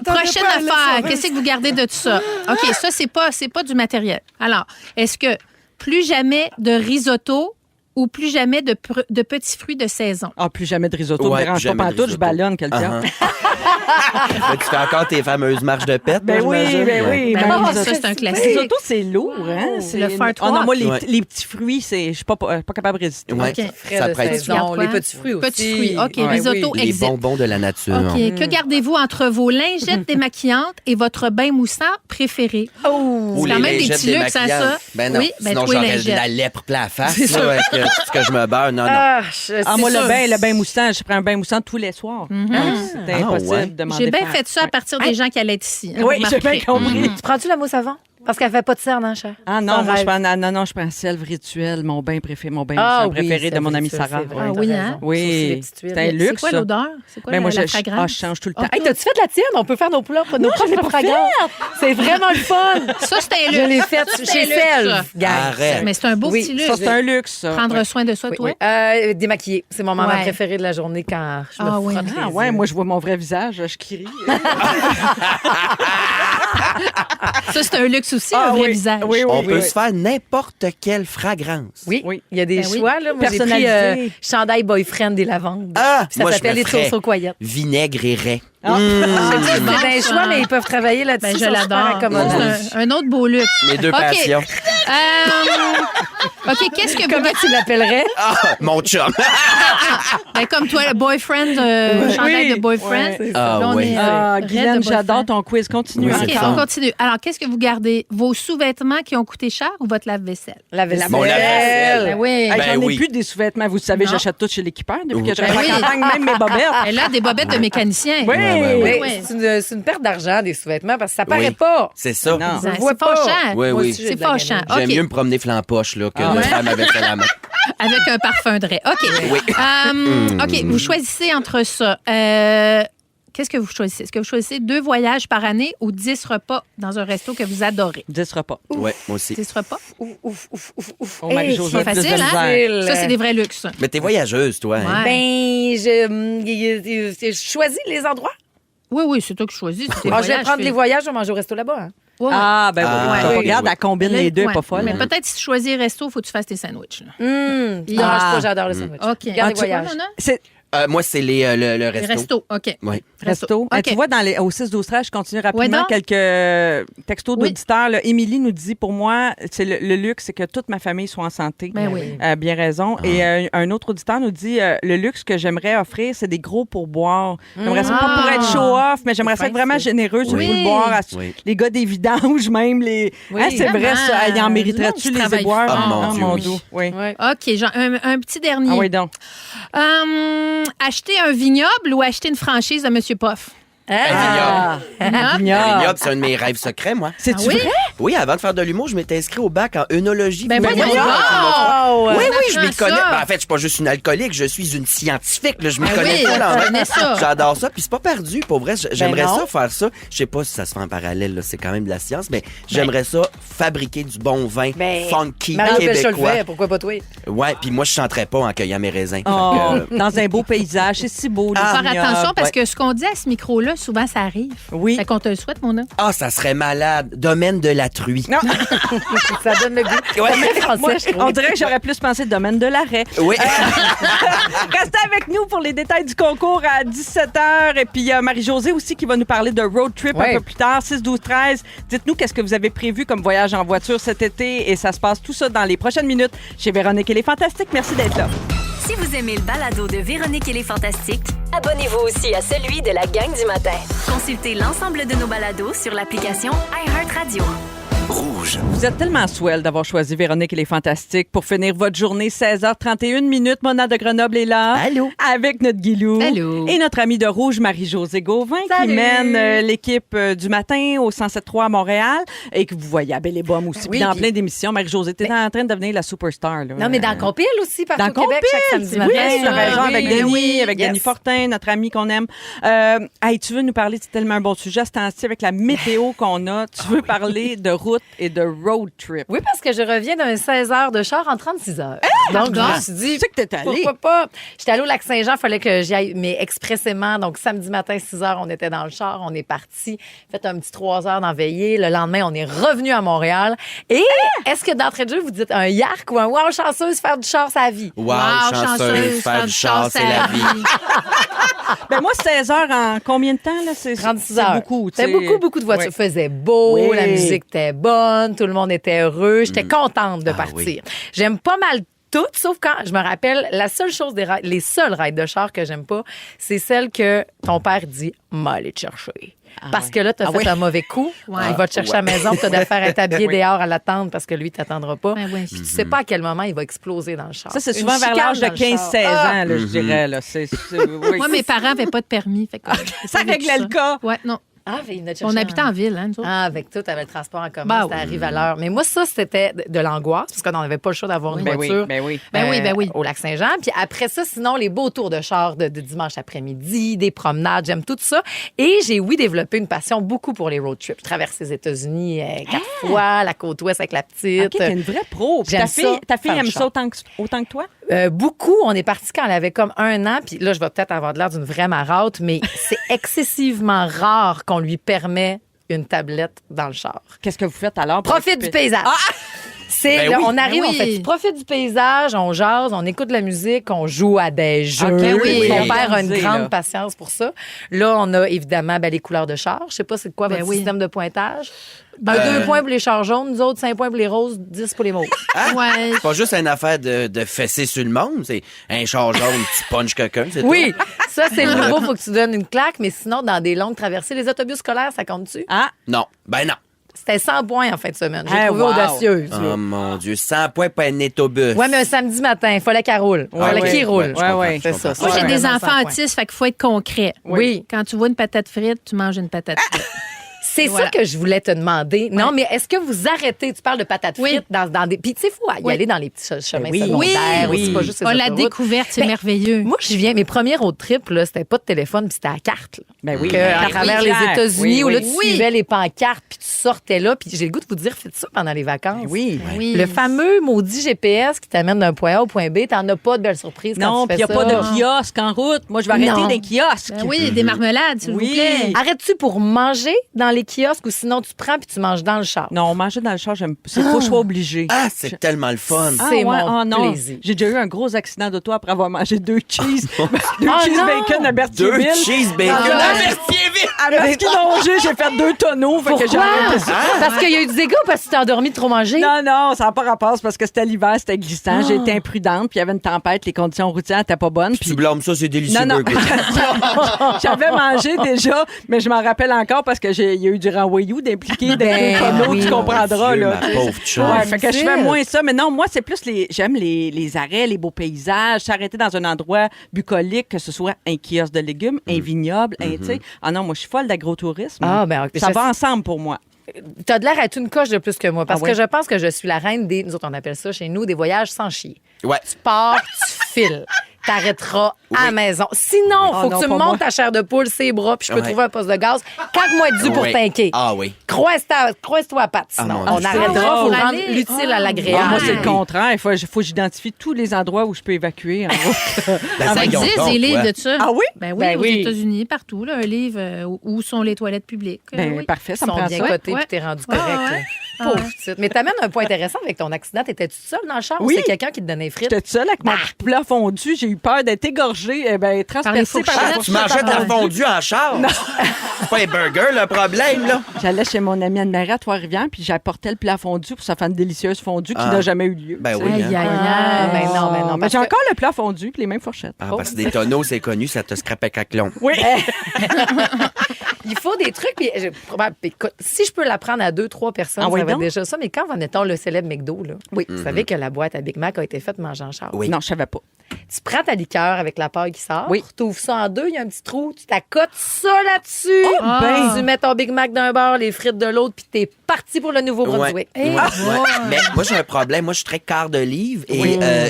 Prochaine affaire. Qu'est-ce que vous gardez de tout ça? OK, ça, c'est pas du matériel. Alors, est-ce que plus jamais de risotto ou plus jamais de petits fruits de saison? Ah, plus jamais de risotto. Ouais, Ne dérange plus pas jamais de pantoute, je risotto. ballonne quelqu'un. Fait que tu fais encore tes fameuses marches de pète, Ben moi, oui, j'imagine. ben oui. Ben ben oui, risotto. ça, c'est un Le classique. risotto, c'est lourd, hein? C'est le fart Oh non, moi, Ouais. les petits fruits, je suis pas capable de résister. Ouais. OK. Frais Ça de prête. saison, Garde quoi? les petits fruits aussi. Petits fruits. OK, Ouais, risotto, oui. Les exit. bonbons de la nature. OK. Que gardez-vous entre vos lingettes démaquillantes et votre bain moussant préféré? Ou C'est quand les même des lingettes petits luxes, hein, ça? démaquillantes. Ben non, Oui, ben, sinon trouver j'aurais de lingettes. la lèpre plein à la face. Là, avec tout ce que je me beurre. Non, non. Ah, moi, le bain moussant, je prends un bain moussant tous les soirs. C'est impossible ouais. de m'en J'ai bien défaire. fait ça à partir des gens qui allaient être ici. hein, Oui, vous j'ai bien remarquerez. compris. Tu prends-tu la mousse avant? Parce qu'elle fait pas de cerne, hein, cher? Ah non, Ton moi, je rêve. prends, je prends Selve Rituel, mon bain préféré, mon bain Ah moussant oui, préféré de c'est mon vrai, amie ça, Sarah. c'est vrai, Ah t'as oui, raison. hein? Ça, c'est Oui, les petites tuiles. c'est un luxe. C'est quoi ça. l'odeur? C'est quoi Ben, moi, la je fragrance? change tout le temps. Hey, t'as-tu fait de la tienne? On peut faire nos propres fragrances. C'est vraiment le fun. Ça, c'est un luxe. Je l'ai faite Ça, c'est chez un luxe, Selve, ça. gang. Arrête. Mais c'est un beau Oui, petit luxe. Ça, c'est un luxe, ça. Prendre Ouais. soin de soi, Oui, toi? oui. Démaquiller. C'est mon moment Ouais. préféré de la journée quand je me Ah oui, frotte hein? Ah les ouais, yeux. moi, je vois mon vrai visage, je crie. Ça, c'est un luxe aussi, Ah un vrai oui. visage. Oui, oui, On oui, peut oui. se faire n'importe quelle fragrance. Oui, Oui. il y a des Ben oui. choix. Là. Moi, j'ai pris Personnalisé. chandail boyfriend des lavandes. Ah, Puis ça moi, je s'appelle me les ferais tourceaux coyotes. vinaigre et raie. C'est un ça. choix, mais ils peuvent travailler là-dessus. Ben, je ils sont super l'adore. accommodants. C'est un autre beau luxe. Mes deux OK. passions. OK, qu'est-ce que vous... Comment tu l'appellerais? Ah, mon chum. Ben, comme toi, le boyfriend, chandail de boyfriend. Ouais. Ah, Là, on oui. est, Ah, raide Guylaine, de j'adore boyfriend. ton quiz. Continue. Oui, hein. c'est OK, le fun. on continue. Alors, qu'est-ce que vous gardez? Vos sous-vêtements qui ont coûté cher ou votre lave-vaisselle? La vaisselle. Mon lave-vaisselle. Ben oui. Hey, Ben J'en ai oui. plus des sous-vêtements. Vous savez, Non. j'achète tout chez l'équipeur depuis que je Ben fais oui. la campagne, même mes bobettes. Et là, des bobettes de mécaniciens. Oui. Oui, Oui. c'est une perte d'argent, des sous-vêtements, parce que ça paraît Oui. pas. C'est ça. Non. On le voit C'est pas. fâchant. Oui, Moi oui. aussi, j'ai C'est de la fâchant. gamine. J'aime OK. mieux me promener flampoche là, que Ah de ouais? faire ma vaisselle à la main. Avec un parfum de raie. OK. Oui. OK, vous choisissez entre ça. qu'est-ce que vous choisissez? Est-ce que vous choisissez 2 voyages par année ou 10 repas dans un resto que vous adorez? 10 repas. Ouais, moi aussi. 10 repas? Ouf. Oh, Marie-Josée, C'est plus de facile, hein? misère. Ça, c'est des vrais luxes. Mais t'es voyageuse, toi. Hein? Ouais. Je choisis les endroits. Oui, c'est toi qui choisis. C'est tes Je vais voyages, prendre Phil. les voyages, je vais manger au resto là-bas. Hein. Ouais, ouais. Ah, ben oui. ok, Regarde, oui. elle combine les deux, Ouais. pas folle. Mais peut-être si tu choisis resto, il faut que tu fasses tes sandwichs. Là. Je mange pas, j'adore le sandwich. OK. Regarde les Tu vois, voyages. Mona? C'est Moi, c'est le Les resto. restos, OK. Ouais. resto. OK. Tu vois, au 6-12-13, je continue rapidement donc. quelques textos Oui. d'auditeurs. Là. Émilie nous dit, pour moi, c'est le luxe, c'est que toute ma famille soit en santé. Ben oui. Bien raison. Et un autre auditeur nous dit, le luxe que j'aimerais offrir, c'est des gros pourboires. J'aimerais ça pas pour être show-off, mais j'aimerais ça être vraiment généreux sur Oui. le boire. Oui. Les gars des vidanges, même. Oui, Hein, c'est vrai, vraiment. ça. Il en mériterait-tu, Du monde qui les travaille éboires? fort. Oh, mon Dieu, oui. doux. Oui. Ouais. OK, un petit dernier. Ah oui, donc. Acheter un vignoble ou acheter une franchise de Monsieur Poff? Un Hein? vignoble, c'est un de mes rêves secrets, moi. C'est-tu oui? vrai? Oui, avant de faire de l'humour, je m'étais inscrit au bac en œnologie. Ben Vous voyons voyez, donc! Oui, On je m'y apprend connais. ça. Ben, en fait, je suis pas juste une alcoolique, je suis une scientifique. Là. Je m'y Ben connais oui, full en je vin. connais ça. J'adore ça. Puis c'est pas perdu. Pour vrai, j'aimerais non. ça faire ça. Je sais pas si ça se fait en parallèle. Là. C'est quand même de la science, mais j'aimerais ça fabriquer du bon vin funky Mario Péchot le québécois. fait, pourquoi pas toi? Ouais, puis moi, je chanterais pas en cueillant mes raisins. Oh, Fait que, dans un beau paysage. C'est si beau, les Faire vignobles. attention parce ouais. que ce qu'on dit à ce micro-là, souvent, ça arrive. Oui. Fait qu'on te le souhaite, Mona. ça serait malade. Domaine de la truie. Non. Ça donne le goût. Ouais. Domaine français, Moi, je trouve. on dirait que j'aurais plus pensé domaine de l'arrêt. Oui. Restez avec nous pour les détails du concours à 17h. Et puis, il y a Marie-Josée aussi qui va nous parler de road trip Ouais. un peu plus tard, 6-12-13. Dites-nous qu'est-ce que vous avez prévu comme voyage en voiture cet été. Et ça se passe tout ça dans les prochaines minutes chez Véronique et les Fantastiques. Merci d'être là. Si vous aimez le balado de Véronique et les Fantastiques, abonnez-vous aussi à celui de la gang du matin. Consultez l'ensemble de nos balados sur l'application iHeartRadio. Rouge. Vous êtes tellement swell d'avoir choisi Véronique et les Fantastiques pour finir votre journée 16h31. Mona de Grenoble est là. Allô. Avec notre Guilou. Allô. Et notre amie de Rouge, Marie-Josée Gauvin, qui Salut. mène l'équipe du matin au 107.3 à Montréal et que vous voyez à Belle et Bomme aussi. Oui, puis dans puis- plein d'émissions. Marie-Josée, t'es en train de devenir la superstar. Là. Non, mais dans Compile aussi, partout Dans au Québec, chaque samedi oui, matin. tu as raison, avec Oui, Denis, oui, avec yes. Denis Fortin, notre ami qu'on aime. Hey, tu veux nous parler, c'est tellement un bon sujet, ce temps-ci, avec la météo qu'on a. Tu veux parler de route et de road trip. Oui, parce que je reviens d'un 16 heures de char en 36 heures. Donc, je me suis dit, Tu sais que t'es allée. pourquoi pas? J'étais allée au Lac-Saint-Jean, il fallait que j'y aille, mais expressément. Donc, samedi matin, 6 heures, on était dans le char, on est parti, fait un petit 3 heures dans veillée. Le lendemain, on est revenu à Montréal. Et est-ce que d'entrée de jeu, vous dites un yark ou un wow chanceuse, faire du char, sa vie? Wow, chanceuse, faire du char, c'est la vie. Ben moi, 16 heures en combien de temps? Là? C'est 36 c'est heures. beaucoup. tu C'était sais. beaucoup de voitures. Ouais. Il faisait beau, Oui. la musique était bonne, tout le monde était heureux. J'étais contente de Ah partir. oui. J'aime pas mal tout, sauf quand je me rappelle, la seule chose les seules rides de char que j'aime pas, c'est celle que ton père dit « m'aller te chercher ». Parce que là, tu as fait un mauvais coup. Il va te chercher à la maison, tu as d'affaire à être habillé dehors à l'attendre parce que lui, il t'attendra pas. Ben oui. Puis tu sais pas à quel moment il va exploser dans le char. Ça, c'est Une souvent vers chicane l'âge de dans le char. 15-16 Ah! ans, là, je dirais. Là. Oui. Moi, mes parents n'avaient pas de permis. Fait que Ça réglait le cas. Ouais, non. Ah, il venait te On chercher habitait en ville, hein, nous autres. Ah, avec tout, avec le transport en commun, Bah ça oui. arrive à l'heure. Mais moi, ça, c'était de l'angoisse, parce qu'on n'avait pas le choix d'avoir une Ben voiture. oui, ben oui. Ben oui. Au Lac-Saint-Jean. Puis après ça, sinon, les beaux tours de char de dimanche après-midi, des promenades, j'aime tout ça. Et j'ai, développé une passion beaucoup pour les road trips. Je traverse les États-Unis 4 fois, la côte ouest avec la petite. OK, t'es une vraie pro. Puis J'aime ta ça, fille faire aime du ça char. autant que toi? Beaucoup. On est parti quand elle avait comme 1 an. Puis là, je vais peut-être avoir l'air d'une vraie marâtre, mais c'est excessivement rare qu'on lui permet une tablette dans le char. Qu'est-ce que vous faites alors? pour Profite du occuper- paysage. C'est, Ben là, oui. on arrive, Ben on oui. fait, tu profites du paysage, on jase, on écoute de la musique, on joue à des jeux. Ok, oui. Mon père a une Organisé, grande là. patience pour ça. Là, on a évidemment les couleurs de char. Je sais pas c'est quoi Ben votre oui. système de pointage. 2 points pour les chars jaunes, nous autres 5 points pour les roses, 10 pour les mauves. Ouais. C'est pas juste une affaire de fesser sur le monde, c'est un char jaune, tu punches quelqu'un, c'est Oui, ça c'est le nouveau, faut que tu donnes une claque, mais sinon dans des longues traversées, les autobus scolaires, ça compte-tu? Ah, tout. Non, ben non. C'était 100 points en fin de semaine. J'ai Hey, trouvé wow. audacieuse. là. Oh mon Dieu, 100 points pour un autobus. Ouais, mais un samedi matin, il fallait qu'elle roule. Il fallait ouais. qu'il roule. Ouais, je comprends, ouais, je c'est comprends. ça. Moi, j'ai Ouais, des vraiment enfants 100 points. autistes, fait qu'il faut être concret. Oui. Quand tu vois une patate frite, tu manges une patate frite. C'est ça que je voulais te demander. Non, mais est-ce que vous arrêtez, tu parles de patates frites dans des... Puis tu sais, il faut y aller dans les petits chemins secondaires. Oui. C'est pas juste la découverte, c'est merveilleux. Moi, mes premiers road trips, là, c'était pas de téléphone, puis c'était à carte. Ben oui. À travers les États-Unis, où là, tu suivais les pancartes, puis tu sortais là, puis j'ai le goût de vous dire, faites ça pendant les vacances. Oui. Le fameux maudit GPS qui t'amène d'un point A au point B, t'en as pas de belles surprises quand Non, tu puis fais il n'y a ça. pas de kiosque en route. Moi, je vais arrêter des kiosques. Oui, des marmelades, s'il vous plaît. Arrêtes-tu pour manger dans les kiosques ou sinon tu prends puis tu manges dans le char? Non, manger dans le char, c'est faut que je sois obligé. Ah, c'est tellement le fun. C'est mon non. plaisir. J'ai déjà eu un gros accident d'auto après avoir mangé 2 cheese. 2 cheese non! bacon à 2 Berthierville. cheese bacon à Berthierville. À Berthierville, j'ai fait 2 tonneaux. Fait que j'ai arrêté ça. Parce qu'il y a eu du dégât ou parce que tu t'es endormi de trop manger? Non, ça n'a pas rapport. C'est parce que c'était l'hiver, c'était glissant. J'ai été imprudente, puis il y avait une tempête, les conditions routières n'étaient pas bonnes. Tu blâmes ça, c'est délicieux Non. burger. J'avais mangé déjà, mais je m'en rappelle encore parce qu'il y a eu du renvoyou d'impliquer dans les tonneaux, oui, tu comprendras. Dieu, Là. ma pauvre chum. Ouais, fait que je fais moins ça. Mais non, moi, c'est plus j'aime les arrêts, les beaux paysages, s'arrêter dans un endroit bucolique, que ce soit un kiosque de légumes, un vignoble, tu sais. Ah non, moi, je suis folle d'agro-tourisme. Ah, ben, ça va ensemble pour moi. T'as de l'air à être une coche de plus que moi parce Ah ouais? que je pense que je suis la reine des... Nous autres, on appelle ça chez nous des voyages sans chier. Ouais. Tu pars, tu files. T'arrêteras à la maison. Sinon, il faut que tu me montes ta chair de poule, ses bras, puis je peux trouver un poste de gaz. 4 mois de dû pour t'inquiéter. Ah oui. Croise-toi à patte, sinon. mon On Dieu. arrêtera pour Aller. rendre l'utile à l'agréable. Moi, c'est le contraire. Il faut que j'identifie tous les endroits où je peux évacuer en route. Ben, Ça voyons existe, donc, des livres ouais. de ça. Ah oui? Ben oui, Ben aux oui. États-Unis, partout, là, un livre où sont les toilettes publiques. Ben, Oui. parfait, ça Ils me sont prend bien ça. cotés, Ouais. puis t'es rendu Ouais, correct. ouais. là. Pauvre petite. Mais t'amènes un point intéressant avec ton accident. T'étais-tu seule dans le char ou Oui. c'est quelqu'un qui te donnait frites? J'étais toute seule avec mon plat fondu. J'ai eu peur d'être égorgée, transpercée par la Ah, tu mangeais de la fondue en char? C'est pas un burger, le problème, là. J'allais chez mon amie Anne-Marie à Trois-Rivières, puis j'apportais le plat fondu pour ça faire une délicieuse fondue qui Ah. n'a jamais eu lieu. Ben oui. Aïe, hein. aïe, Ah, aïe. ben non, ben non. Mais parce j'ai que- encore le plat fondu puis les mêmes fourchettes. Ah, parce que des tonneaux, c'est connu, ça te scrape à caclon. Oui. Il faut des trucs. Puis, écoute, si je peux l'apprendre à 2-3 personnes, Ah oui, ça va être donc? déjà ça. Mais quand, mettons, le célèbre McDo, là, vous savez que la boîte à Big Mac a été faite manger en char. Oui. Non, je savais pas. Tu prends ta liqueur avec la paille qui sort, Oui. tu ouvres ça en deux, il y a un petit trou, tu t'accotes ça là-dessus. ben. Tu mets ton Big Mac d'un bord, les frites de l'autre, puis t'es parti pour le Nouveau-Brunswick. Ouais. Ouais. Mais moi, j'ai un problème. Moi, je suis très quart de livre et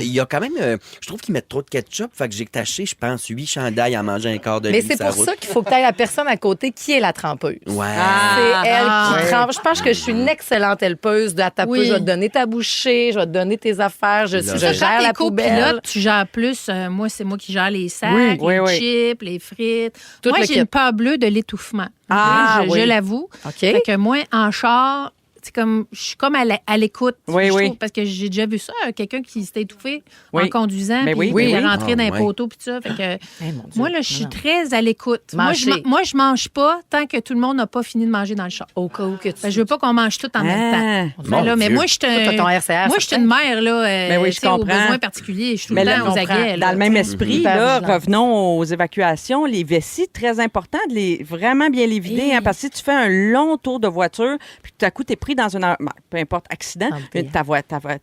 il y a quand même... je trouve qu'ils mettent trop de ketchup. Fait que j'ai taché, je pense, 8 chandails à manger un quart de Mais livre. c'est sur la pour route. ça qu'il faut que tu aies la personne à côté qui est la trempeuse. Ouais. C'est elle qui trempe. Je pense que je suis une excellente helpeuse de la tapeuse. Oui. Je vais te donner ta bouchée, je vais te donner tes affaires, je Là, gère la poubelle. Copilote, tu gères plus. Moi, c'est moi qui gère les sacs, Oui, les oui. chips, les frites. Tout moi, le j'ai kit. une peur bleue de l'étouffement. Ah, je oui. l'avoue. OK. Fait que moi, en char, c'est comme, je suis comme à l'écoute. Oui, je oui. trouve, parce que j'ai déjà vu ça, quelqu'un qui s'était étouffé Oui. en conduisant, Ben puis oui, il ben est oui. rentré Ah, dans les ouais. poteaux, puis tout ça. Fait que, Eh, mon Dieu. moi, là, je suis Non. très à l'écoute. Mâcher. Moi, je mange pas tant que tout le monde n'a pas fini de manger dans le char. Au cas où que tu... Ben, je veux pas qu'on mange tout en même temps. Mon Mais là, mais Dieu. moi, je suis Toi, t'as ton RCR, moi, je suis une mère, là, Ben oui, je tu sais, aux comprends. besoins particuliers. Je suis tout Mais le là, temps aux aguets. dans là. le même esprit, Hyper là, vigilant. revenons aux évacuations. Les vessies, très important de les vraiment bien les vider. Hein, parce que si tu fais un long tour de voiture, puis tout à coup, tu es pris dans peu importe, accident,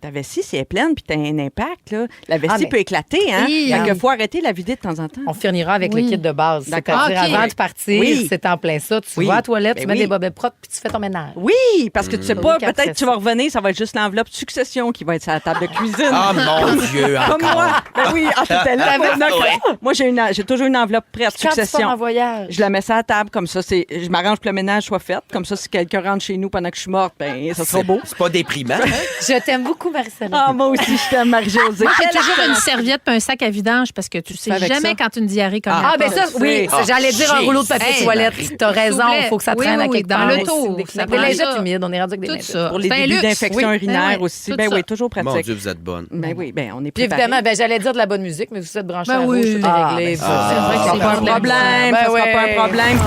ta vessie, si elle est pleine, puis tu as un impact, là, la vessie mais- peut éclater. Hein? Oui, Fait hein. qu'il faut arrêter de la vider de temps en temps. On finira avec Oui. le kit de base. D'accord. C'est-à-dire, OK. avant de partir, Oui. c'est en plein ça. Tu Oui. vas à la toilette, Ben tu mets oui. des bobettes propres, puis tu fais ton ménage. Oui, parce que tu sais pas, Donc, après peut-être tu vas revenir, ça va être juste l'enveloppe succession qui va être sur la table de cuisine. Ah, mon Dieu, Comme encore. moi. Ben oui, t'étais là. T'avais- Moi, j'ai toujours une enveloppe prête, Quand tu pars succession. en voyage. Je la mets ça à la table, comme ça, je m'arrange que le ménage soit fait. Comme ça, si quelqu'un rentre chez nous pendant que je suis morte, ben, ça sera beau. C'est pas déprimant. hein? Je t'aime beaucoup, Marcella. Ah, moi aussi, je t'aime, Marie-Josée. Moi, j'ai toujours une serviette puis un sac à vidange parce que tu sais fais avec jamais ça? quand une diarrhée comme Ah, ben ça, oui, Ah, j'allais dire un rouleau de papier Hey, toilette. Marie. T'as raison, S'il vous plaît. il faut que ça Oui, traîne oui, à quelque dans part. l'auto. Des Ça prend lingettes ça. humides, on est rendu avec des Tout lingettes. ça. Pour les C'est un débuts luxe. d'infection Oui. urinaire Ben oui, aussi. tout Ben ça. oui, toujours Mon pratique. Dieu, vous êtes bonne. Ben oui, ben on est Puis préparés. évidemment, j'allais dire de la bonne musique, mais vous êtes branchés Ben à oui. rouge, tout est Ah, réglé. ben Ça, c'est vrai que Ça c'est sera pas un problème, ça sera pas un problème.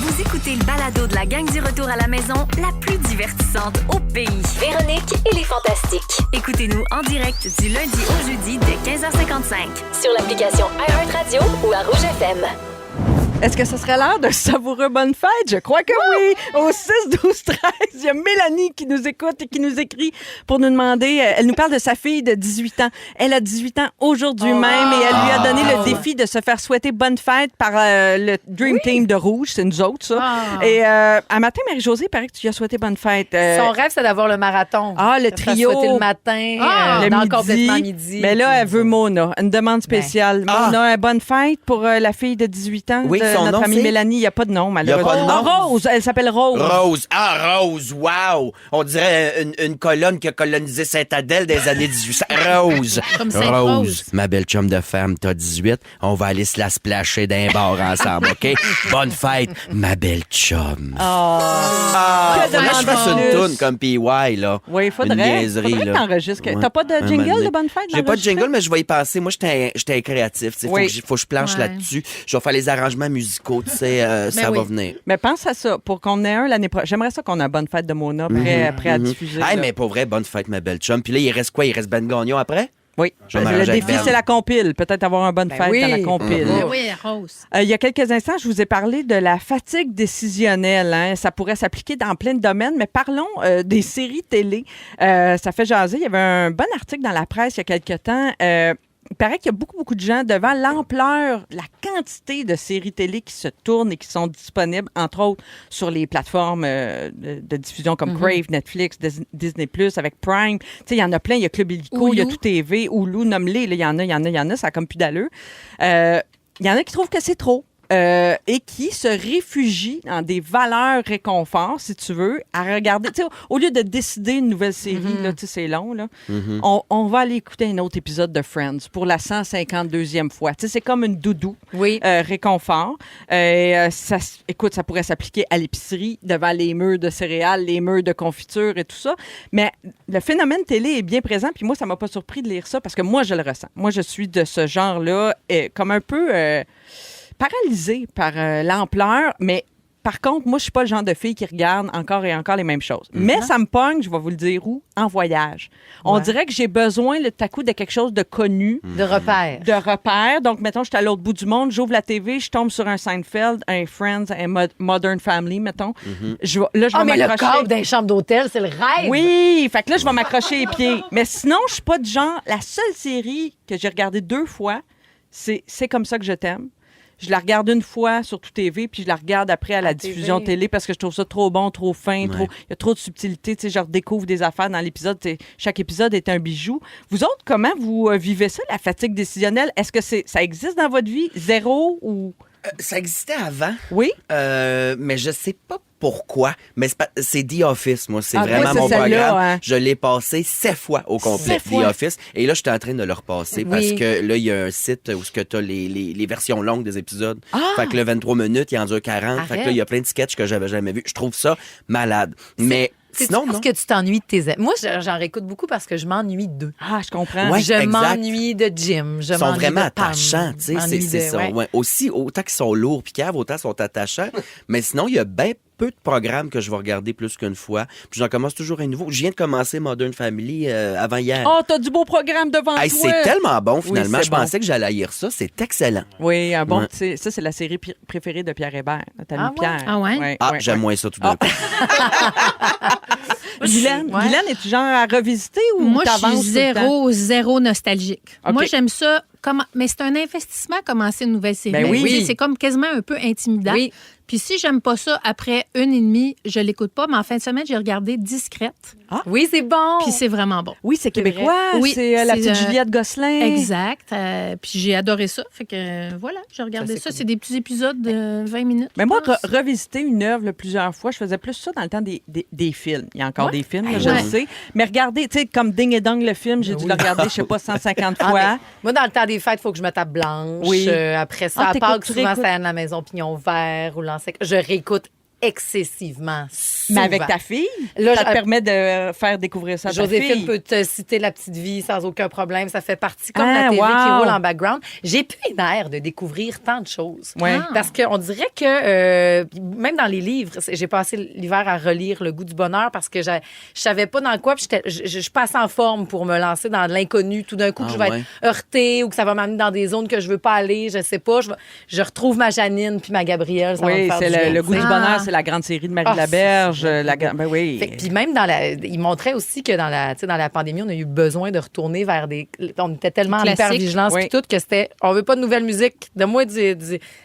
Vous écoutez le balado de la gang du retour à la maison, la plus divertissante au pays. Véronique et les Fantastiques. Écoutez-nous en direct du lundi au jeudi dès 15h55. Sur l'application iHeartRadio ou à Rouge FM. Est-ce que ce serait l'heure de savoureux bonne fête? Je crois que oui. Au 6-12-13, il y a Mélanie qui nous écoute et qui nous écrit pour nous demander... Elle nous parle de sa fille de 18 ans. Elle a 18 ans aujourd'hui même et elle lui a donné le défi de se faire souhaiter bonne fête par le Dream Team de Rouge. C'est nous autres, ça. Et un matin, Marie-Josée, il paraît que tu lui as souhaité bonne fête. Son rêve, c'est d'avoir le marathon. Le trio. Souhaiter le matin, le dans midi. complètement midi. Mais là, elle veut Mona. Une demande spéciale. Mona, bonne fête pour la fille de 18 ans Oui, de son notre nom, amie c'est? Mélanie. Il n'y a pas de nom, malheureusement. Il y a pas de nom? Rose. Elle s'appelle Rose. Rose. Rose. Wow. On dirait une colonne qui a colonisé Saint-Adèle des années 1800. Rose. Comme Sainte-Rose. Ma belle chum de femme, t'as 18. On va aller se la splasher d'un bar ensemble, OK? Bonne fête, ma belle chum. Que Faudrait que je fasse demande une plus. toune comme PY, là. Oui, il faudrait. Une niaiserie, Faudrait là. que t'enregistres. Ouais. T'as pas de Un moment jingle donné. de bonne fête? J'ai pas de jingle, mais je vais y passer. Moi, j'étais créatif. Il Oui. faut que je planche Ouais. là-dessus. Je vais faire les arrangements musicaux. Tu sais, ça oui. va venir. Mais pense à ça, pour qu'on ait un l'année prochaine. J'aimerais ça qu'on ait une bonne fête de Mona prêt à diffuser. Hey, là. mais pour vrai, bonne fête, ma belle chum. Puis là, il reste quoi? Il reste Ben Gagnon après? Oui. Je vais Le m'arranger avec défi, Ben. c'est la compile. Peut-être avoir une bonne fête oui. dans la compile. Ben oui, Rose. Il y a quelques instants, je vous ai parlé de la fatigue décisionnelle. Hein. Ça pourrait s'appliquer dans plein de domaines, mais parlons des séries télé. Ça fait jaser. Il y avait un bon article dans la presse il y a quelques temps. Il paraît qu'il y a beaucoup de gens devant l'ampleur, la quantité de séries télé qui se tournent et qui sont disponibles, entre autres, sur les plateformes de diffusion comme Crave, Netflix, Disney+, avec Prime. Tu sais, il y en a plein. Il y a Club Illico, il y a Hulu. Tout TV, Hulu, nomme-les. Là, il y en a. Ça a comme plus d'allure. Il y en a qui trouvent que c'est trop. Et qui se réfugient dans des valeurs réconfort, si tu veux, à regarder. Tu sais, au lieu de décider une nouvelle série, là, tu sais, c'est long, là, on va aller écouter un autre épisode de Friends pour la 152e fois. Tu sais, c'est comme une doudou réconfort. Écoute, ça pourrait s'appliquer à l'épicerie, devant les murs de céréales, les murs de confiture et tout ça. Mais le phénomène télé est bien présent, puis moi, ça m'a pas surpris de lire ça parce que moi, je le ressens. Moi, je suis de ce genre-là, comme un peu... paralysée par l'ampleur, mais par contre, moi, je suis pas le genre de fille qui regarde encore et encore les mêmes choses. Mais ça me pogne, je vais vous le dire où, en voyage. On dirait que j'ai besoin, tout à coup, de quelque chose de connu. De repères. De repères. Donc, mettons, je suis à l'autre bout du monde, j'ouvre la TV, je tombe sur un Seinfeld, un Friends, un Modern Family, mettons. Je vais mais le m'accrocher. câble d'un chambre d'hôtel, c'est le rêve. Oui, fait que là, je vais m'accrocher les pieds. Mais sinon, je suis pas du genre... La seule série que j'ai regardée 2 fois, c'est Comme ça que je t'aime. Je la regarde une fois sur Tout TV, puis je la regarde après à la diffusion télé parce que je trouve ça trop bon, trop fin, il y a trop de subtilité. Tu sais, je redécouvre des affaires dans l'épisode. Chaque épisode est un bijou. Vous autres, comment vous vivez ça, la fatigue décisionnelle? Est-ce que ça existe dans votre vie? Zéro ou... Ça existait avant. Oui? Mais je sais pas pourquoi. Mais c'est The Office, moi. C'est Ah, vraiment oui, c'est mon celle-là, programme. hein. Je l'ai passé 7 fois au complet, 7 fois? The Office. Et là, je suis en train de le repasser parce que là, il y a un site où tu as les versions longues des épisodes. Fait que le 23 minutes, il en dure 40. Fait que là, il y a plein de sketchs que j'avais jamais vus. Je trouve ça malade. Mais sinon, parce non. que tu t'ennuies de tes amis. Moi, j'en réécoute beaucoup parce que je m'ennuie d'eux. Ah, je comprends. Ouais, je exact. m'ennuie de Jim. Je Ils sont m'ennuie vraiment de Pam. attachants, tu sais, M'ennuie c'est de- ça. ouais. Ouais. Aussi, autant qu'ils sont lourds puis caves, autant ils sont attachants. Mais sinon, il y a bien peu de programmes que je vais regarder plus qu'une fois. Puis j'en commence toujours un nouveau. Je viens de commencer Modern Family avant hier. Oh, t'as du beau programme devant Hey, toi. c'est tellement bon, finalement. c'est Je bon. pensais que j'allais haïr ça. C'est excellent. Oui, bon, Ouais. tu sais, ça, c'est la série préférée de Pierre Hébert, notre ami Ah ouais? Pierre. Ah ouais? J'aime moins ça tout d'un coup. Guylaine, Ouais. Guylaine, es-tu genre à revisiter ou Moi, je t'avances suis tout le temps? zéro nostalgique. OK. Moi, j'aime ça. Mais c'est un investissement commencer une nouvelle série. Ben oui. Tu sais, c'est comme quasiment un peu intimidant. Oui. Puis si j'aime pas ça, après 1h30, je l'écoute pas. Mais en fin de semaine, j'ai regardé Discrète. Oui, c'est bon. Puis c'est vraiment bon. Oui, c'est québécois. Oui, c'est la c'est, petite Juliette Gosselin. Exact. Puis j'ai adoré ça. Fait que voilà, j'ai regardé ça. C'est des petits épisodes de 20 minutes. Mais moi, je pense. revisiter une œuvre là, plusieurs fois, je faisais plus ça dans le temps des films. Il y a encore des films, là, je Ouais. le sais. Mais regardez, tu sais, comme Ding et Dong, le film, j'ai dû le regarder, je sais pas, 150 fois. Moi, dans le temps des fêtes, il faut que je me tape blanche. Oui. Après ça, Ah, à t'écoutes, Pâques, tu souvent, réécoutes. c'est à la maison pignon vert ou l'ancêtre. Je réécoute excessivement souvent. Mais avec ta fille, Là, ça te permet de faire découvrir ça à ta Joséphine fille. peut te citer La Petite Vie sans aucun problème. Ça fait partie comme Ah, la TV wow. qui roule en background. J'ai plus les nerfs de découvrir tant de choses. Ouais. Parce qu'on dirait que, même dans les livres, j'ai passé l'hiver à relire Le Goût du bonheur parce que je savais pas dans quoi. Puis je suis pas assez en forme pour me lancer dans de l'inconnu. Tout d'un coup, que je vais être heurtée ou que ça va m'amener dans des zones que je veux pas aller. Je sais pas. Je retrouve ma Janine puis ma Gabrielle. Ça va me Oui, faire c'est du bien, le Goût du tu sais. bonheur, c'est la grande série de Marie Laberge. Ben oui. Puis même il montrait aussi que dans la pandémie, on a eu besoin de retourner vers on était tellement en Classique. hyper-vigilance Oui. puis tout que on veut pas de nouvelle musique. De moi, du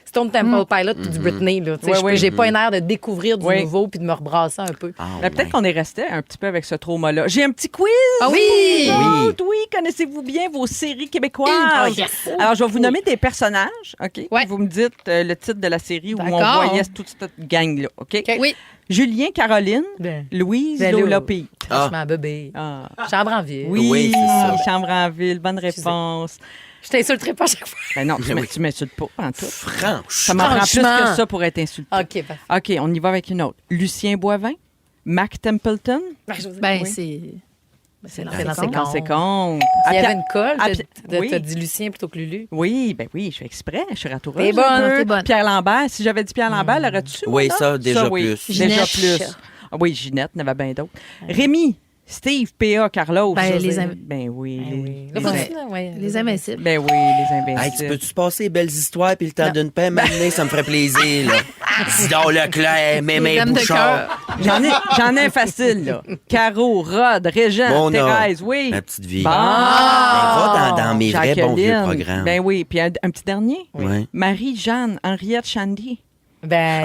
Stone Temple Pilot puis du Britney. Là, tu sais, Oui, oui. J'ai pas un air de découvrir du Oui. nouveau puis de me rebrasser un peu. Ben, peut-être qu'on est resté un petit peu avec ce trauma-là. J'ai un petit quiz. Ah oui! Vous autres, oui. Connaissez-vous bien vos séries québécoises? Ah, yes. Alors, je vais vous nommer des personnages, OK? Ouais. Puis vous me dites le titre de la série où on D'accord. voyait toute cette gang-là, OK? Oui. Julien, Caroline, Ben, Louise, ben là, Lola, Pete. Franchement, bébé. Ah. Chambre en ville. Oui, c'est ça. Chambre en ville, bonne réponse. Je t'insulterai pas à chaque fois. Ben non, Ben oui. tu m'insultes pas en tout. Ça Franchement. m'en prend plus Franchement. que ça pour être insulté. OK, parfait. OK, on y va avec une autre. Lucien Boivin, Mac Templeton. Ben, Oui. c'est dans lancé ses compte. Dans ses comptes. Il y Ah, avait une colle. ah, T'as oui. dit Lucien plutôt que Lulu. Oui, ben oui, je fais exprès. Je suis ratoureuse. T'es bonne, un peu. t'es bonne. Pierre Lambert. Si j'avais dit Pierre Lambert, l'aurais-tu? Oui, moi, ça, déjà oui. plus. Déjà Ginette. plus. Ah oui, Ginette, il y en avait bien d'autres. Rémi, Steve, P.A., Carlos. Ben, José. les Ben oui. Oui. Les, Là, les- continue, ouais. Les Invincibles. Ben oui, les Hey, tu Invincibles. peux-tu passer les belles histoires puis le temps d'une paix maintenant? Ça me ferait plaisir, là. Zidon Leclerc, Mémé Dames de Bouchard. J'en ai un facile, là. Caro, Rod, Régent, Mona. Thérèse, oui. Ma petite vie. Bon. Ben, va dans mes vrais bons vieux Jacqueline. programmes. Ben oui, puis un petit dernier. Ouais. Marie-Jeanne, Henriette Chandy. Ben,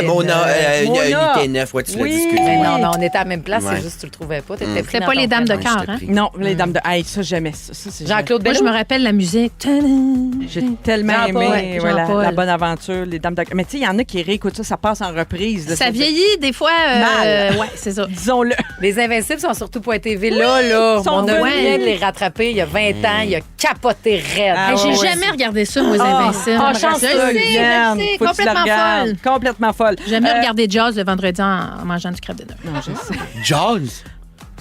Mona, Mona. Unité 9, ouais, tu l'as Oui. dit, Mais excuse-moi. non, on était à la même place, Ouais. c'est juste que tu le trouvais pas. T'étais pris C'était dans pas ton les dames de prénom. cœur, je t'ai hein? pris. Non, les dames de... Hey, ça, j'aimais ça. Ça, c'est Jean-Claude Moi, je Bello. me rappelle la musique. Tadam! J'ai tellement Jean-Paul, aimé ouais, ouais, Jean-Paul. la bonne aventure, les dames de... Mais tu sais, il y en a qui réécoutent ça, ça passe en reprise. là, Ça vieillit des fois. Mal. Ouais, c'est ça. Disons-le. Les Invincibles sont surtout pas TV là. ils sont On a revenus. vient de les rattraper il y a 20 ans. Il a capoté raide. Ah, Hey, j'ai ouais. jamais regardé ça, moi, les Invincibles. ah, Je chanceux, sais, Liane. je sais, Faut que tu la complètement regardes. folle. Complètement folle. J'aime bien regarder Jazz le vendredi en mangeant du crabe de Non, je sais. Jaws.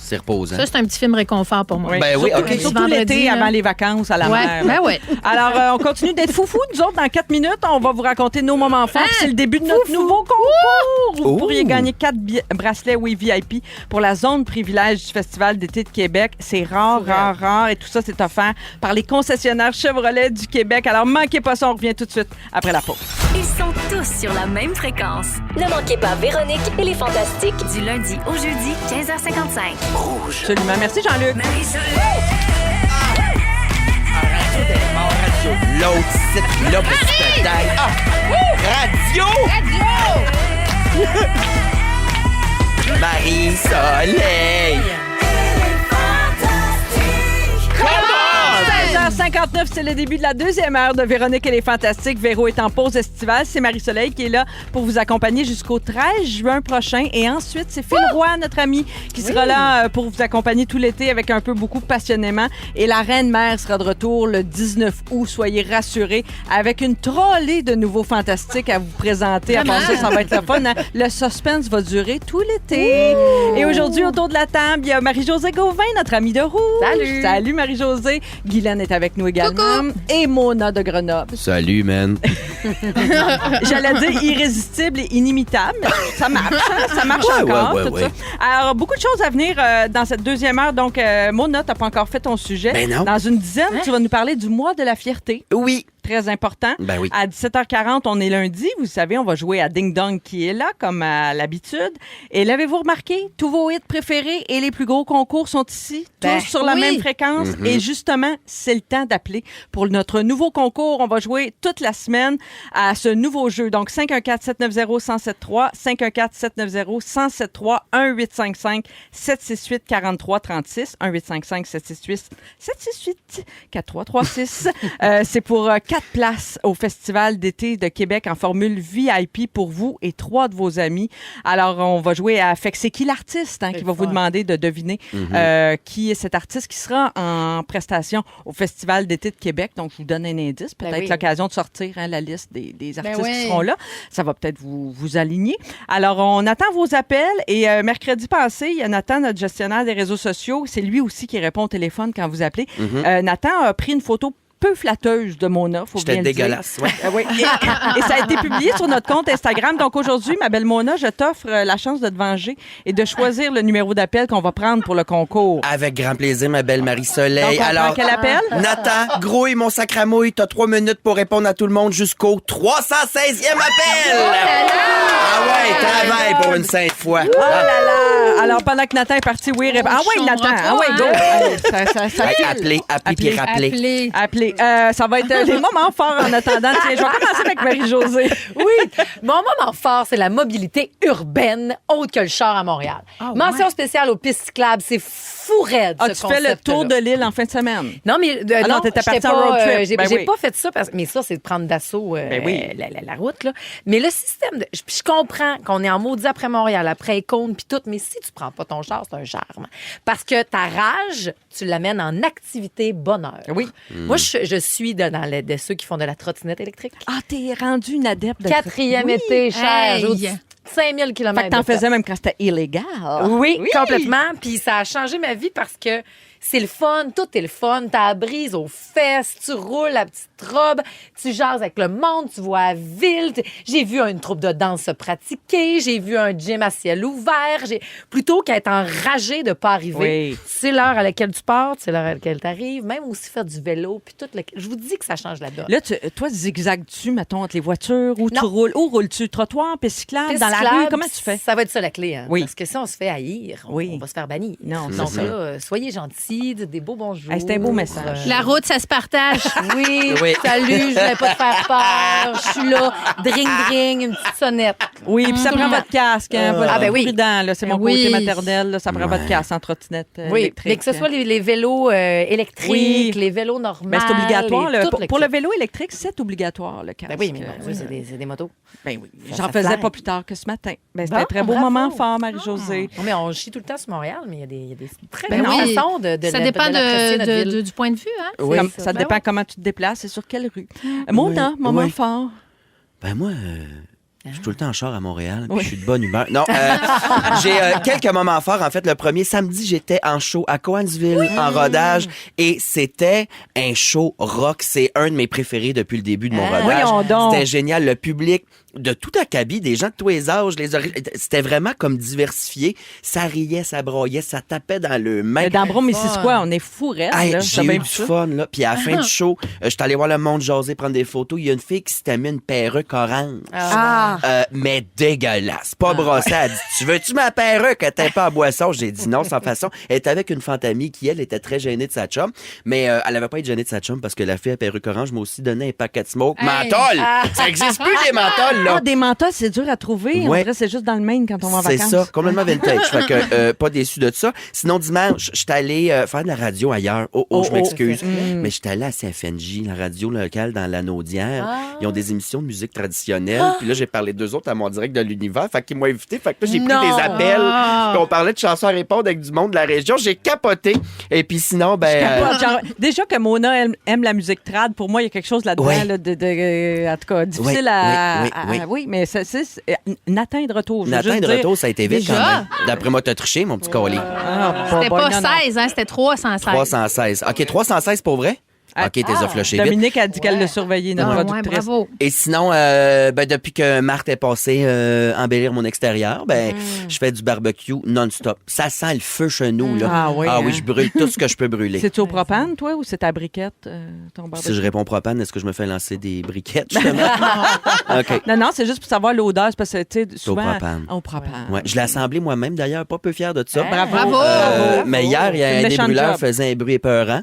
C'est reposant. Ça, c'est un petit film réconfort pour moi. Ben oui, Surtout- OK. Surtout Vendredi, l'été, là. avant les vacances à la Ouais, mer. ben ouais. Alors, on continue d'être foufou. Nous autres, dans 4 minutes, on va vous raconter nos moments forts. Puis c'est le début de notre nouveau concours. Vous Ouh. pourriez gagner 4 bracelets Oui VIP pour la zone privilège du Festival d'été de Québec. C'est rare. Et tout ça, c'est offert par les concessionnaires Chevrolet du Québec. Alors, manquez pas ça. On revient tout de suite après la pause. Ils sont tous sur la même fréquence. Ne manquez pas Véronique et les Fantastiques. Du lundi au jeudi, 15h55. Absolument. Merci, Jean-Luc. L'autre site, là, petit taille. Radio! Marie-Soleil! 16h59, c'est le début de la deuxième heure de Véronique et les Fantastiques. Véro est en pause estivale. C'est Marie-Soleil qui est là pour vous accompagner jusqu'au 13 juin prochain. Et ensuite, c'est Phil Roy, notre ami, qui sera là pour vous accompagner tout l'été avec un peu beaucoup passionnément. Et la Reine-Mère sera de retour le 19 août. Soyez rassurés, avec une trollée de nouveaux Fantastiques à vous présenter. À part ça, ça va être le fun. Hein? Le suspense va durer tout l'été. Et aujourd'hui, autour de la table, il y a Marie-Josée Gauvin, notre amie de Rouge. Salut. Salut Marie-Josée. Guylaine est avec nous également. Et Mona de Grenoble. Salut, man. J'allais dire irrésistible et inimitable. Mais ça marche. Hein? Ça marche Ouais, encore. ouais, tout ouais. ça. Alors, beaucoup de choses à venir dans cette deuxième heure. Donc, Mona, t'as pas encore fait ton sujet. Ben non. Dans une dizaine, tu vas nous parler du mois de la fierté. Oui. Très important. Ben oui. À 17h40, on est lundi. Vous savez, on va jouer à Ding Dong qui est là, comme à l'habitude. Et l'avez-vous remarqué? Tous vos hits préférés et les plus gros concours sont ici, Ben, tous sur la oui. même fréquence. Et justement, c'est le temps d'appeler pour notre nouveau concours. On va jouer toute la semaine à ce nouveau jeu. Donc, 514-790-1073, 514-790-1073, 1855-768-4336, 1855-768-4336. C'est pour 4 4 places au Festival d'été de Québec en formule VIP pour vous et 3 de vos amis. Alors, on va jouer à Fait que c'est qui l'artiste qui va vous demander de deviner qui est cet artiste qui sera en prestation au Festival d'été de Québec. Donc, je vous donne un indice. Peut-être l'occasion de sortir la liste des artistes qui seront là. Ça va peut-être vous aligner. Alors, on attend vos appels et mercredi passé, il y a Nathan, notre gestionnaire des réseaux sociaux. C'est lui aussi qui répond au téléphone quand vous appelez. Nathan a pris une photo peu flatteuse de Mona, faut bien le dire. J'étais dégueulasse, ouais. Oui. Et ça a été publié sur notre compte Instagram. Donc aujourd'hui, ma belle Mona, je t'offre la chance de te venger et de choisir le numéro d'appel qu'on va prendre pour le concours. Avec grand plaisir, ma belle Marie-Soleil. Donc, alors, quel appel? Nathan, grouille mon sac à mouille. T'as 3 minutes pour répondre à tout le monde jusqu'au 316e appel! Ah ouais, travaille pour une sainte fois. Oh là là! Alors, pendant que Nathan est parti, oui, ah ouais, Nathan, ah ouais, go! Ça file. Appelez. Ça va être les moments forts en attendant. Tiens, je vais commencer avec Marie-Josée. Oui, mon moment fort, c'est la mobilité urbaine autre que le char à Montréal. Mention spéciale aux pistes cyclables, c'est fou raide, ce tu fais le tour concept-là. de l'île en fin de semaine? Non, mais non, t'étais partie en road trip. J'ai pas fait ça, mais ça, c'est de prendre d'assaut la route. Là. Mais le système, je comprends qu'on est en maudit après Montréal, après Écône, puis tout, mais si tu prends pas ton char, c'est un charme. Parce que ta rage, tu l'amènes en activité bonheur. Oui. Moi, je suis de ceux qui font de la trottinette électrique. Ah, t'es rendue une adepte de 4e été, cher. Hey. 5000 km. Fait que t'en faisais même quand c'était illégal. Oui, complètement. Puis ça a changé ma vie parce que c'est le fun, tout est le fun. T'as la brise aux fesses, tu roules la petite robe, tu jases avec le monde, tu vois la ville. J'ai vu une troupe de danse se pratiquer, j'ai vu un gym à ciel ouvert. Plutôt qu'à être enragé de ne pas arriver, c'est l'heure à laquelle tu pars, c'est l'heure à laquelle tu arrives, même aussi faire du vélo. Puis je vous dis que ça change la donne. Là, toi, zigzags-tu, mettons, entre les voitures, où tu roules? Où roules-tu? Trottoir, piste cyclable, dans la rue? Comment tu fais? Ça va être ça la clé. Hein? Oui. Parce que si on se fait haïr, on va se faire bannir. Non, donc là, soyez gentils, des beaux bonjours. C'est un beau message. La route, ça se partage. Oui. Salut, je voulais pas te faire peur. Je suis là. Dring, une petite sonnette. Oui, puis ça prend votre casque. Hein, prudent, là, c'est mon côté Oui. maternel. Là, ça prend votre casque en trottinette électrique. Mais que ce soit les vélos électriques, les vélos normaux. Ben, c'est obligatoire. Pour le vélo électrique, c'est obligatoire, le casque. Ben oui, mais mon Dieu, c'est des motos. Ben oui. J'en faisais pas plus tard que ce matin. Ben, c'était un très beau moment fort, Marie-Josée. Non, mais on chie tout le temps sur Montréal, mais il y a des très Ben bonnes oui. façons de Ça dépend l'apprécier, notre ville. du point de vue. Hein? Oui. Ça dépend comment tu te déplaces et sur quelle rue. Mona, moment fort. Ben moi, je suis tout le temps en char à Montréal, puis je suis de bonne humeur. Non, j'ai quelques moments forts. En fait, le premier samedi, j'étais en show à Coansville, en rodage, et c'était un show rock. C'est un de mes préférés depuis le début de mon rodage. Voyons donc. C'était génial. Le public de tout acabit, des gens de tous les âges, c'était vraiment comme diversifié. Ça riait, ça broyait, ça tapait dans le main. Dans Brome-Missisquoi, on est fou, Hey, j'ai eu du fun, là. Puis à la fin du show, je suis allé voir le monde jaser, prendre des photos. Il y a une fille qui s'était mis une perruque orange. Mais dégueulasse. Pas brossée. Elle dit, tu veux-tu ma perruque? Elle était pas en boisson. J'ai dit non, sans façon. Elle était avec une fantamie qui, elle, était très gênée de sa chum. Mais elle avait pas été gênée de sa chum parce que la fille à perruque orange m'a aussi donné un paquet de smoke. Menthol! Ça existe plus, des menthols, là. Des menthols, c'est dur à trouver. On dirait que c'est juste dans le Maine quand on va en vacances. C'est ça, complètement vintage. Fait que pas déçu de ça. Sinon, dimanche, j'étais allé faire de la radio ailleurs. Je m'excuse. Mais j'étais allé à CFNJ, la radio locale dans la Naudière. Ils ont des émissions de musique traditionnelle. Puis là, j'ai parlé d'eux autres à mon direct de l'univers. Fait qu'ils m'ont invité. Fait que là, j'ai pris des appels. Puis on parlait de chansons à répondre avec du monde de la région. J'ai capoté. Et puis sinon, déjà que Mona aime la musique trad, pour moi, il y a quelque chose là-dedans, là, en tout cas, difficile Oui, mais c'est Nathan est de retour. Nathan est de retour, ça a été vite quand même. D'après moi, t'as triché, mon petit colis. C'était pas 16, hein, c'était 316. 316. OK, 316 pour vrai? OK, t'es flushé vite. Dominique a dit qu'elle l'a surveillé, notre productrice. Bravo. Et sinon, depuis que Marthe est passée embellir mon extérieur, je fais du barbecue non-stop. Ça sent le feu chez nous, là. Ah oui, je brûle tout ce que je peux brûler. C'est-tu au propane, toi, ou c'est ta briquette, ton barbecue? Si je réponds propane, est-ce que je me fais lancer des briquettes, justement? OK. Non, c'est juste pour savoir l'odeur, parce que, tu sais, souvent... Au propane. Au propane. Ouais, je l'ai assemblé moi-même, d'ailleurs, pas peu fier de ça. Bravo. Mais hier, il y a un débrûleur faisait un bruit épeurant.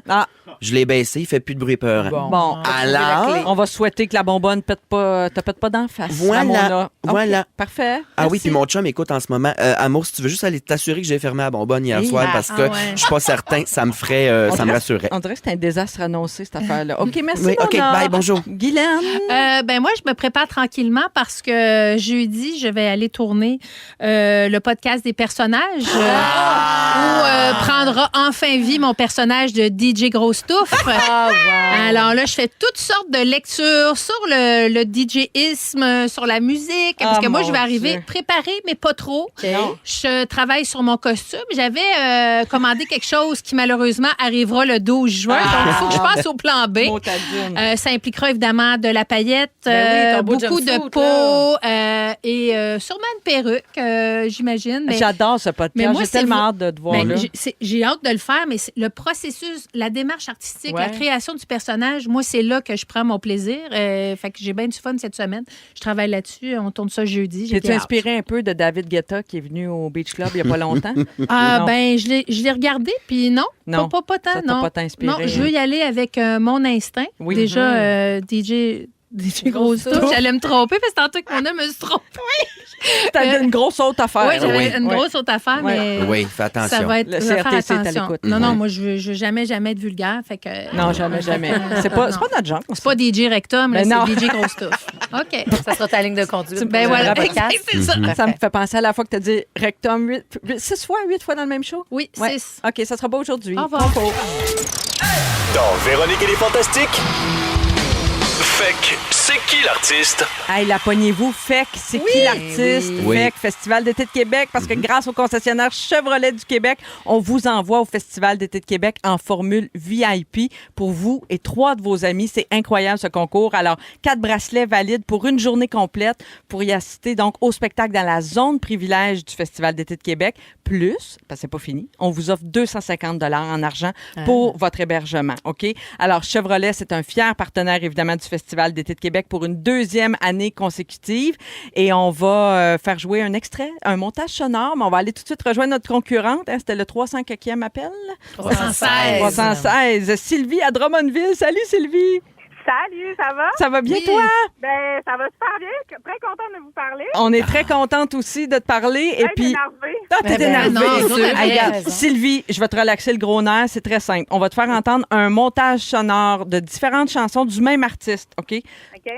Je l'ai baissé, il fait plus de bruit peur. Bon. Alors, On va souhaiter que la bonbonne te pète pas d'en face. Voilà. Voilà. Parfait. ah oui, Merci. puis mon chum écoute en ce moment. Amour, si tu veux juste aller t'assurer que j'ai fermé la bonbonne hier soir parce que je suis pas certain, ça me ferait, ça me rassurerait. On dirait que c'est un désastre annoncé, cette affaire-là. OK, merci, Oui, OK, Mona. bye, bonjour. Guylaine. Moi, je me prépare tranquillement parce que jeudi, je vais aller tourner le podcast des personnages où prendra enfin vie mon personnage de DJ Grostouffe. Alors là, je fais toutes sortes de lectures sur le DJisme, sur la musique, parce que moi, je vais arriver préparée, mais pas trop. Je travaille sur mon costume. J'avais commandé quelque chose qui, malheureusement, arrivera le 12 juin. Donc, il faut que je passe au plan B. Ça impliquera évidemment de la paillette, beaucoup de peau et sûrement une perruque, j'imagine. Mais, j'adore ce podcast. mais moi, J'ai c'est tellement hâte de te voir là. J'ai hâte de le faire, mais le processus, la démarche artistique, la création du personnage, moi, c'est là que je prends mon plaisir. Fait que j'ai bien du fun cette semaine. Je travaille là-dessus. On tourne ça jeudi. T'es-tu inspiré un peu de David Guetta qui est venu au Beach Club il n'y a pas longtemps? Non. Je l'ai regardé, puis non. Pas tant, ça t'a non. pas tant inspiré, Non, je veux y aller avec mon instinct. Oui. Déjà, DJ Grostouffe, j'allais me tromper parce que tantôt que mon homme me se trompe. T'as une grosse autre affaire. Oui, j'avais une grosse autre affaire, mais Oui, fais attention. ça va être Le je vais faire CRTC est à attention. l'écoute. Non, moi, je veux jamais être vulgaire. Fait que, Non, jamais. C'est pas notre genre. C'est pas DJ Rectum, là, Mais non. c'est DJ Grostouffe. OK. Ça sera ta ligne de conduite. Ben voilà, podcast. c'est ça. Ça me fait penser à la fois que tu as dit rectum 6 fois, 8 fois dans le même show? Oui, Ouais. 6. OK, ça sera pas aujourd'hui. Au revoir. Dans Véronique et les Fantastiques. Fek, c'est qui l'artiste? Hey, la pognez-vous, Fek, c'est qui l'artiste? Oui. Fek, Festival d'été de Québec, parce que grâce au concessionnaire Chevrolet du Québec, on vous envoie au Festival d'été de Québec en formule VIP pour vous et 3 de vos amis. C'est incroyable ce concours. Alors, 4 bracelets valides pour une journée complète pour y assister donc au spectacle dans la zone privilège du Festival d'été de Québec. Plus, parce que c'est pas fini, on vous offre 250 $ en argent pour votre hébergement. OK? Alors, Chevrolet, c'est un fier partenaire évidemment du Festival d'été de Québec pour une 2e année consécutive. Et on va faire jouer un extrait, un montage sonore, mais on va aller tout de suite rejoindre notre concurrente. Hein, c'était le 300e appel? 316. Sylvie à Drummondville. Salut, Sylvie. Salut, ça va? Ça va bien, toi? Ben, ça va super bien. Très contente de vous parler. On est très contente aussi de te parler. Et puis... énervée. Ah, t'es énervée. non, Hey, regarde, Sylvie, je vais te relaxer le gros nerf. C'est très simple. On va te faire entendre un montage sonore de différentes chansons du même artiste, OK?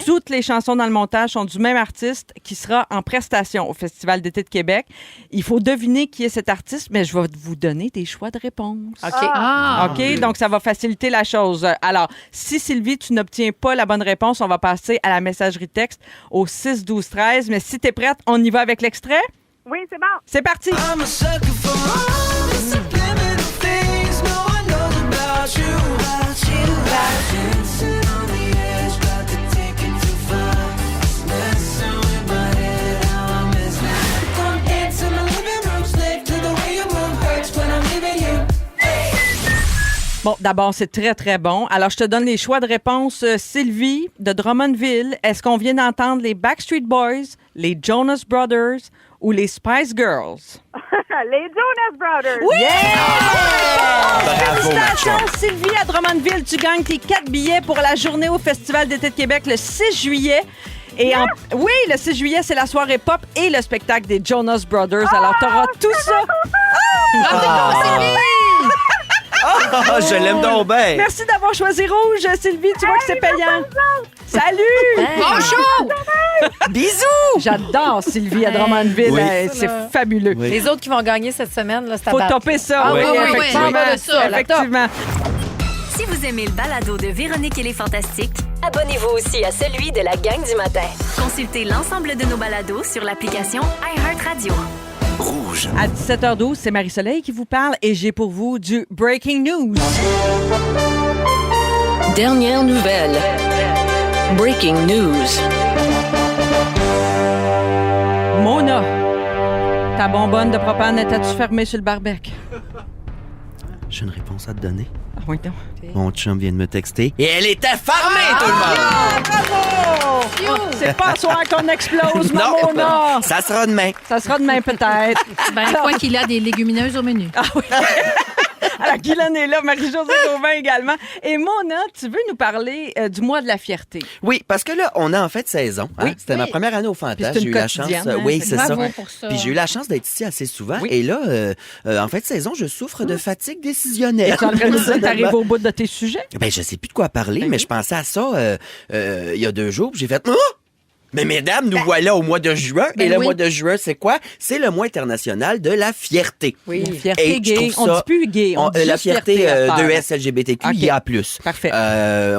Toutes les chansons dans le montage sont du même artiste qui sera en prestation au Festival d'été de Québec. Il faut deviner qui est cet artiste, mais je vais vous donner des choix de réponse. OK. OK? Donc, ça va faciliter la chose. Alors, si Sylvie, tu n'obtiens pas la bonne réponse, on va passer à la messagerie texte au 6-12-13. Mais si tu es prête, on y va avec l'extrait? Oui, c'est bon. C'est parti! Bon, d'abord, c'est très, très bon. Alors, je te donne les choix de réponse. Sylvie, de Drummondville, est-ce qu'on vient d'entendre les Backstreet Boys, les Jonas Brothers ou les Spice Girls? Les Jonas Brothers. Oui! Bravo, Félicitations, Macha. Sylvie à Drummondville. Tu gagnes tes 4 billets pour la journée au Festival d'été de Québec le 6 juillet. Et oui, le 6 juillet, c'est la soirée pop et le spectacle des Jonas Brothers. Alors, t'auras tout ça. Ah, je l'aime donc bien. Merci d'avoir choisi Rouge, Sylvie. Tu vois que c'est payant. Salut! Bonjour! Bisous! J'adore Sylvie à Drummondville. Oui. C'est fabuleux. Oui. Les autres qui vont gagner cette semaine, là, c'est à Faut battre. topper ça. Ah, oui, oui, oui, effectivement. oui. Pas de ça, la Effectivement. Si vous aimez le balado de Véronique et les Fantastiques, Abonnez-vous aussi à celui de la gang du matin. consultez l'ensemble de nos balados sur l'application iHeartRadio. Rouge. À 17h12, c'est Marie-Soleil qui vous parle et j'ai pour vous du Breaking News. Dernière nouvelle. Breaking news. Mona, ta bonbonne de propane était-tu fermée sur le barbecue? J'ai une réponse à te donner. Ah oui, donc. Mon chum vient de me texter. Et elle était fermée, tout le monde! Bravo! C'est pas ce soir qu'on explose, ma Non, Mona! ça sera demain. Ça sera demain peut-être. Ben, quoi qu'il a des légumineuses au menu. Alors, Guylaine est là, Marie-Josée Gauvin également. Et Mona, tu veux nous parler du mois de la fierté? Oui, parce que là, on est en fait de saison. Hein? Oui. C'était ma première année au Puis Fantas. c'est J'ai une eu la chance. quotidienne, hein? Oui, c'est ça. Bravo pour ça. Puis j'ai eu la chance d'être ici assez souvent. Oui. Et là, en fait de saison, je souffre de fatigue décisionnelle. Tu es en train de nous dire que t'arrives au bout de tes sujets? Ben, je sais plus de quoi parler, mais je pensais à ça il y a 2 jours, puis j'ai fait... Mais mesdames, nous voilà au mois de juin. Et le mois de juin, c'est quoi? C'est le mois international de la fierté. Oui, Et fierté je gay. trouve On ça- dit plus gay. On dit la juste fierté à faire. 2S LGBTQIA+. Parfait.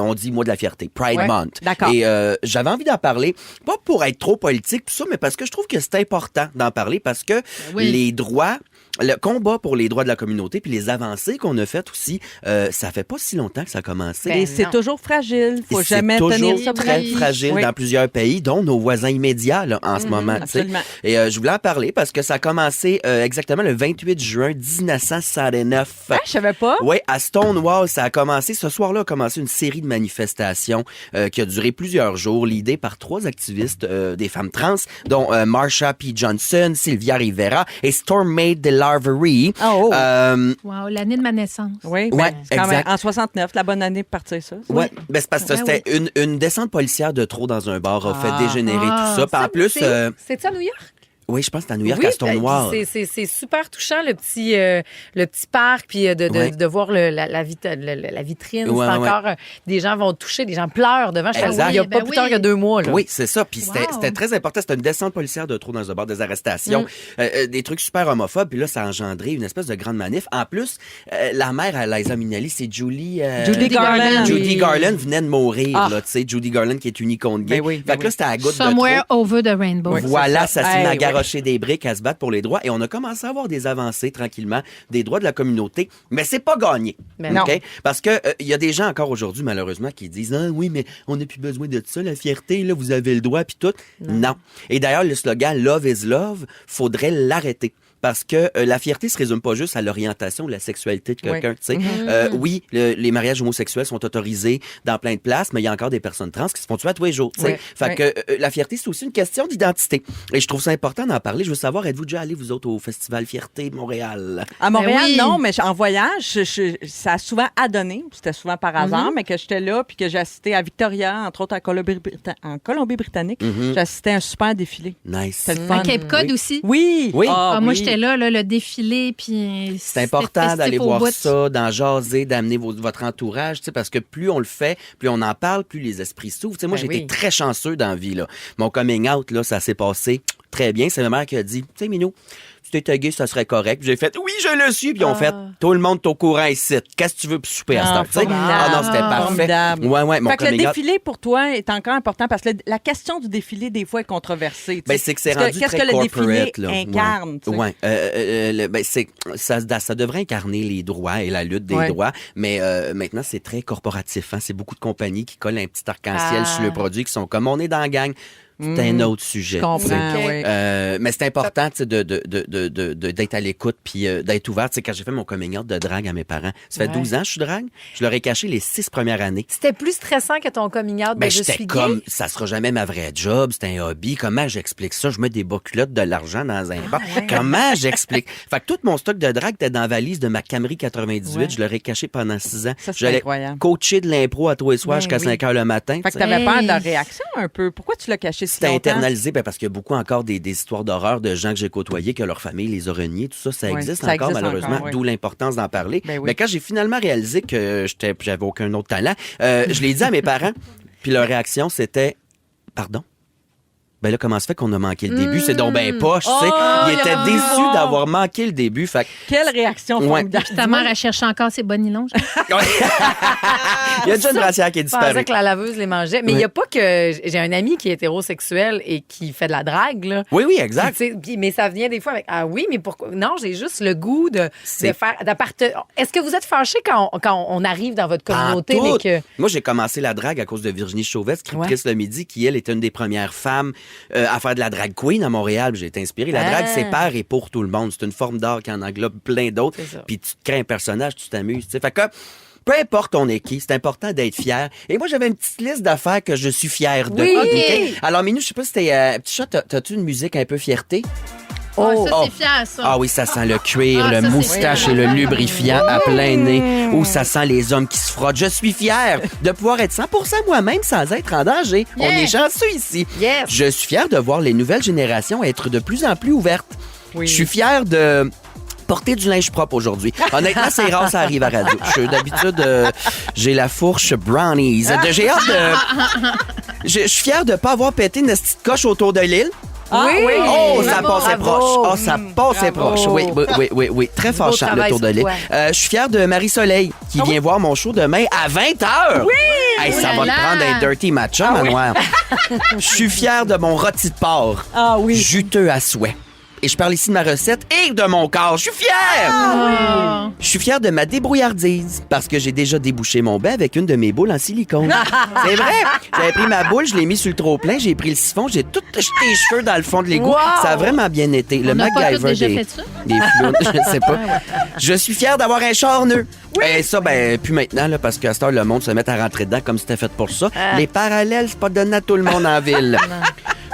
On dit mois de la fierté, Pride Ouais, Month. d'accord. Et j'avais envie d'en parler, pas pour être trop politique, tout ça, mais parce que je trouve que c'est important d'en parler parce que Oui. les droits, le combat pour les droits de la communauté puis les avancées qu'on a faites aussi, ça fait pas si longtemps que ça a commencé. Et c'est non. toujours fragile. Faut Et jamais c'est tenir toujours ça très pour fragile Oui. dans plusieurs pays, dont nos voisins immédiats là, en ce moment. tu sais. absolument. Et je voulais en parler parce que ça a commencé exactement le 28 juin 1969. Ah, je savais pas. Oui, à Stonewall, ça a commencé. Ce soir-là a commencé une série de manifestations qui a duré plusieurs jours, l'idée par 3 activistes des femmes trans, dont Marsha P. Johnson, Sylvia Rivera et Stormade DeLarverie. Oh. Wow, l'année de ma naissance. Oui, Ouais, c'est quand même exact. en 69, la bonne année pour partir ça. Ouais, ben c'est parce que Ben c'était une descente policière de trop dans un bar a fait dégénérer Ah. tout ça. Puis en plus, C'est ça, New York? oui, je pense que c'est à New York, Oui, à Stonewall. c'est super touchant, le petit parc, puis Ouais. de voir la vitrine. Ouais, c'est ouais. encore... des gens vont toucher, des gens pleurent devant. Exact. Il n'y a pas Ben plus oui. tard qu'il y a 2 mois. Là. Oui, c'est ça. Puis Wow. c'était très important. C'était une descente policière de trop dans un bar, des arrestations, des trucs super homophobes. Puis là, ça a engendré une espèce de grande manif. En plus, la mère à Liza Minnelli, c'est Judy Garland. Judy Oui. Garland venait de mourir, Ah. là, tu sais, Judy Garland qui est une icône gay. Ben oui, fait ben que là, c'était à la goutte de Somewhere trop. over the rainbow. Voilà, ça s'est mis à Hey, garrocher des briques, à se battre pour les droits. Et on a commencé à avoir des avancées tranquillement, des droits de la communauté. Mais c'est pas gagné. Ben OK? non. Parce que il y a des gens encore aujourd'hui, malheureusement, qui disent ah, oui, mais on n'a plus besoin de ça, la fierté, là, vous avez le droit, puis tout. Non. Et d'ailleurs, le slogan Love is Love, faudrait l'arrêter. Parce que la fierté se résume pas juste à l'orientation ou la sexualité de quelqu'un. Tu sais. Oui, les mariages homosexuels sont autorisés dans plein de places, mais il y a encore des personnes trans qui se font tuer à tous les jours. Tu sais. Ouais. Fait Ouais. que la fierté, c'est aussi une question d'identité. Et je trouve ça important d'en parler. Je veux savoir, êtes-vous déjà allés, vous autres, au Festival Fierté de Montréal? À Montréal, Ben oui. non, mais en voyage, ça a souvent adonné, c'était souvent par hasard, mais que j'étais là, puis que j'ai assisté à Victoria, entre autres en Colombie-Britannique. J'ai assisté à un super défilé. Nice. C'était le fun. À Cape Cod aussi. Oui! Oui. Ah, moi, oui. j'étais là, le défilé, puis C'est important festif d'aller au voir bout. ça, d'en jaser, d'amener votre entourage, tu sais, parce que plus on le fait, plus on en parle, plus les esprits s'ouvrent. Tu sais, moi, Ben j'ai été oui. très chanceux dans la vie, là. Mon coming out, là, ça s'est passé très bien. C'est ma mère qui a dit, tu sais, Minou, si t'étais gay, ça serait correct. Puis j'ai fait, oui, je le suis. Puis ils ont fait, tout le monde est au courant ici. Qu'est-ce que tu veux pour souper à cette heure? Tu sais? formidable. Ah non, c'était parfait. Formidable. Ouais, mon Fait que le coming out. défilé, pour toi, est encore important parce que la question du défilé, des fois, est controversée. tu Ben, sais. c'est que c'est Parce rendu qu'est-ce très que le défilé corporate, là. incarne? tu sais? Ouais. Ben, ça devrait incarner les droits et la lutte des Ouais. droits, mais maintenant, c'est très corporatif. Hein? C'est beaucoup de compagnies qui collent un petit arc-en-ciel Ah. sur le produit, qui sont comme on est dans la gang. C'est un autre sujet. Je comprends, tu sais. oui. Mais c'est important tu sais, d'être à l'écoute puis d'être ouvert. Tu sais, quand j'ai fait mon coming out de drague à mes parents, ça fait 12 ans que je suis drague. Je leur ai caché les 6 premières années. C'était plus stressant que ton coming out de Ben, je j'étais suis comme, gay. ça sera jamais ma vraie job, c'est un hobby. Comment j'explique ça? Je mets des bas culottes de l'argent dans un bar. Comment j'explique? Fait que tout mon stock de drague était dans la valise de ma Camry 98. Ouais. Je l'aurais caché pendant 6 ans. Ça, c'est J'allais incroyable. coacher de l'impro à tous les soirs Ben jusqu'à oui. 5 heures le matin. Fait que tu sais. t'avais peur de la Hey. réaction un peu. Pourquoi tu l'as caché si C'était longtemps? internalisé ben, parce qu'il y a beaucoup encore des histoires d'horreur de gens que j'ai côtoyés, que leur famille les a reniés. Tout ça, ça Ouais, existe ça encore, existe malheureusement, encore, oui. d'où l'importance d'en parler. Ben oui. Mais quand j'ai finalement réalisé que j'avais aucun autre talent, je l'ai dit à mes parents, puis leur réaction, c'était « Pardon? » Ben là, comment se fait qu'on a manqué le début? C'est donc ben poche, tu sais. Oh, Ils il étaient a déçus voulu voir. d'avoir manqué le début. Fait que- Quelle réaction Ouais. formidable. Puis ta mère, elle cherche encore ses bons nylons. Il y a déjà une brassière qui est Je pensais disparue. que la laveuse les mangeait. Mais il n'y a pas que... J'ai un ami qui est hétérosexuel et qui fait de la drague, là. Oui, exact. Puis, tu sais, mais ça vient des fois avec ah oui, mais pourquoi non, j'ai juste le goût de C'est- faire Est-ce que vous êtes fâché quand on arrive dans votre communauté En mais tout. que Moi, j'ai commencé la drague à cause de Virginie Chauvet, scriptrice Ouais. le midi, qui, elle, était une des premières femmes à faire de la drag queen à Montréal. J'ai été inspiré. La drague, c'est par et pour tout le monde. C'est une forme d'art qui en englobe plein d'autres. C'est ça. Puis tu te crées un personnage, tu t'amuses. Tu sais. Fait que, peu importe on est qui, c'est important d'être fier. Et moi, j'avais une petite liste d'affaires que je suis fier de. Oui. OK? Alors, Minou, je sais pas si t'es... petit chat, t'as-tu une musique un peu fierté? Oh, ça, c'est fier, ça. Ah oui, ça sent le cuir, Ah, le ça, c'est moustache et le lubrifiant à plein nez. Ou ça sent les hommes qui se frottent. Je suis fier de pouvoir être 100% moi-même sans être en danger. Yeah. On est chanceux ici. Yes. Je suis fier de voir les nouvelles générations être de plus en plus ouvertes. Oui. Je suis fier de porter du linge propre aujourd'hui. Honnêtement, c'est rare, ça arrive à radio. D'habitude, j'ai la fourche brownies. J'ai hâte de... Je suis fier de pas avoir pété une petite coche autour de l'île. Ah, oui. Oh, ça Bravo, passait bravo. proche. Oh, ça passait Bravo. proche. Oui. Très fâchant, le travail tour de sur l'île. toi. Je suis fier de Marie-Soleil, qui vient voir mon show demain à 20h. Oui! Hey, ça Oh va là te là. prendre un dirty matcha, Manoir. Je suis fier de mon rôti de porc. Ah oui. Juteux à souhait. Et je parle ici de ma recette et de mon corps. Je suis fier! Ah. Je suis fier de ma débrouillardise parce que j'ai déjà débouché mon bain avec une de mes boules en silicone. C'est vrai! J'avais pris ma boule, je l'ai mis sur le trop-plein, j'ai pris le siphon, j'ai tout jeté les cheveux dans le fond de l'égout. Wow! Ça a vraiment bien été. Le On n'a pas MacGyver tous déjà des, fait ça? des flounes, je sais pas. Je suis fier d'avoir un charneux. Et ça, plus maintenant, là, parce qu'à cette heure, le monde se met à rentrer dedans comme c'était fait pour ça. Les parallèles, c'est pas donné à tout le monde en ville.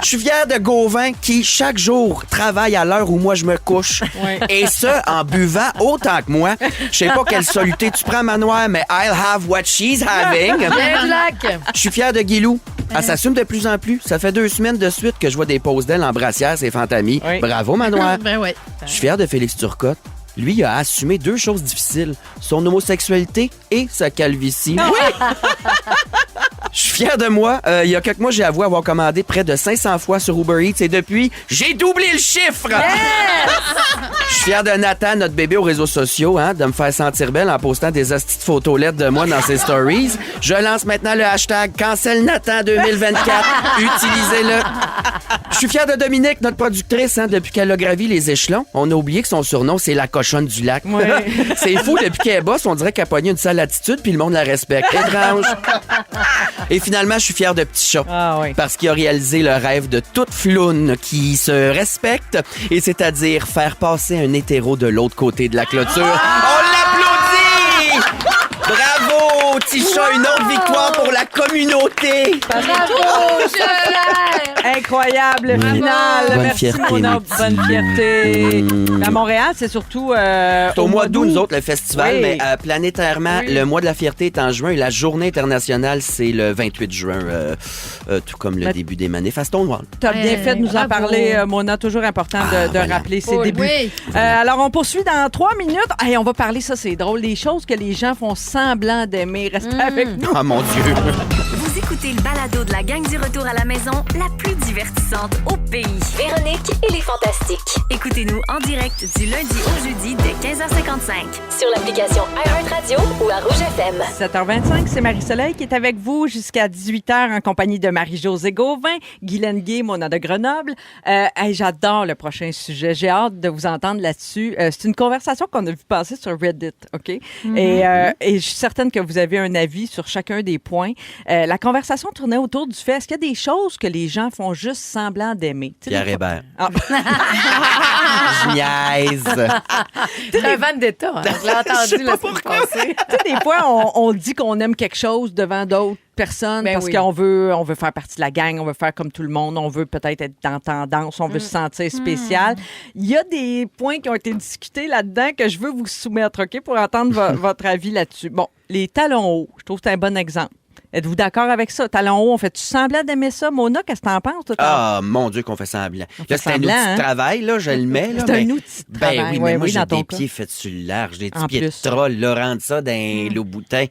Je suis fier de Gauvin qui, chaque jour, travaille à l'heure où moi je me couche. Et ça, en buvant autant que moi. Je sais pas quelle soluté tu prends, Manoir, mais I'll have what she's having. Bien du lac. Je suis fier de Guilou. Elle s'assume de plus en plus. Ça fait 2 semaines de suite que je vois des poses d'elle en brassière, c'est Fantamie. Oui. Bravo, Manoir. Ben oui. Je suis fier de Félix Turcotte. Lui, il a assumé 2 choses difficiles. Son homosexualité et sa calvitie. Oui! Je suis fier de moi. Il y a quelques mois, j'ai avoué avoir commandé près de 500 fois sur Uber Eats et depuis, j'ai doublé le chiffre! Je suis fier de Nathan, notre bébé aux réseaux sociaux, de me faire sentir belle en postant des hosties de photos lettres de moi dans ses stories. Je lance maintenant le hashtag Cancel Nathan 2024. Utilisez-le. Je suis fier de Dominique, notre productrice, depuis qu'elle a gravi les échelons. On a oublié que son surnom, c'est la cochonne du lac. C'est fou, depuis qu'elle est boss, on dirait qu'elle a pogné une sale attitude puis le monde la respecte. Étrange. Et finalement, je suis fier de Petit Chat. Ah oui. Parce qu'il a réalisé le rêve de toute floune qui se respecte, et c'est-à-dire faire passer un hétéro de l'autre côté de la clôture. On l'applaudit! Bravo, Petit Chat, une autre victoire pour la communauté. Bravo, Claire. Incroyable finale. Bonne Merci, fierté, Mona. mes petits. Bonne fierté. À Montréal, c'est surtout C'est au mois d'août, nous autres, le festival, Oui. mais planétairement, le mois de la fierté est en juin et la journée internationale, c'est le 28 juin, tout comme le début des manifs à Stonewall. Tu as bien fait de nous en Bravo. parler, Mona. Toujours important de voilà. rappeler ses Cool. débuts. Oui. Alors, on poursuit dans 3 minutes. Hey, on va parler, ça, c'est drôle, des choses que les gens font semblant d'aimer. Restez avec nous. Oh mon Dieu! Vous écoutez le balado de la gang du retour à la maison, la plus divertissante au pays. Véronique et les Fantastiques. Écoutez-nous en direct du lundi au jeudi dès 15h55. Sur l'application iHeartRadio ou à Rouge FM. 7h25, c'est Marie-Soleil qui est avec vous jusqu'à 18h en compagnie de Marie-Josée Gauvin, Guylaine Gay, Mona de Grenoble. Hey, j'adore le prochain sujet. J'ai hâte de vous entendre là-dessus. C'est une conversation qu'on a vu passer sur Reddit, OK? Et je suis certaine que vous avez un avis sur chacun des points. La conversation tournait autour du fait, est-ce qu'il y a des choses que les gens font juste semblant d'aimer? Tu sais, Pierre des fois- Hébert. Ah. Je niaise. C'est un vendetta. Hein. Je l'ai entendu la semaine passée. Tu sais, des fois, on dit qu'on aime quelque chose devant d'autres personnes Ben parce oui. qu'on veut faire partie de la gang, on veut faire comme tout le monde, on veut peut-être être en tendance, on veut se sentir spécial. Il y a des points qui ont été discutés là-dedans que je veux vous soumettre, OK, pour entendre votre avis là-dessus. Bon, les talons hauts, je trouve que c'est un bon exemple. Êtes-vous d'accord avec ça? Talons hauts, on fait-tu semblant d'aimer ça? Mona, qu'est-ce que t'en penses? Toi, Ah, mon Dieu, qu'on fait semblant. Là, c'est un outil semblant, hein? de travail, là, je le mets. Là, C'est mais- un outil de travail. Ben oui, Ouais, mais moi, oui, j'ai dans ton des cas. pieds faits sur le large, des petits En pieds plus. de troll, là, rendre ça dans un loup-boutin.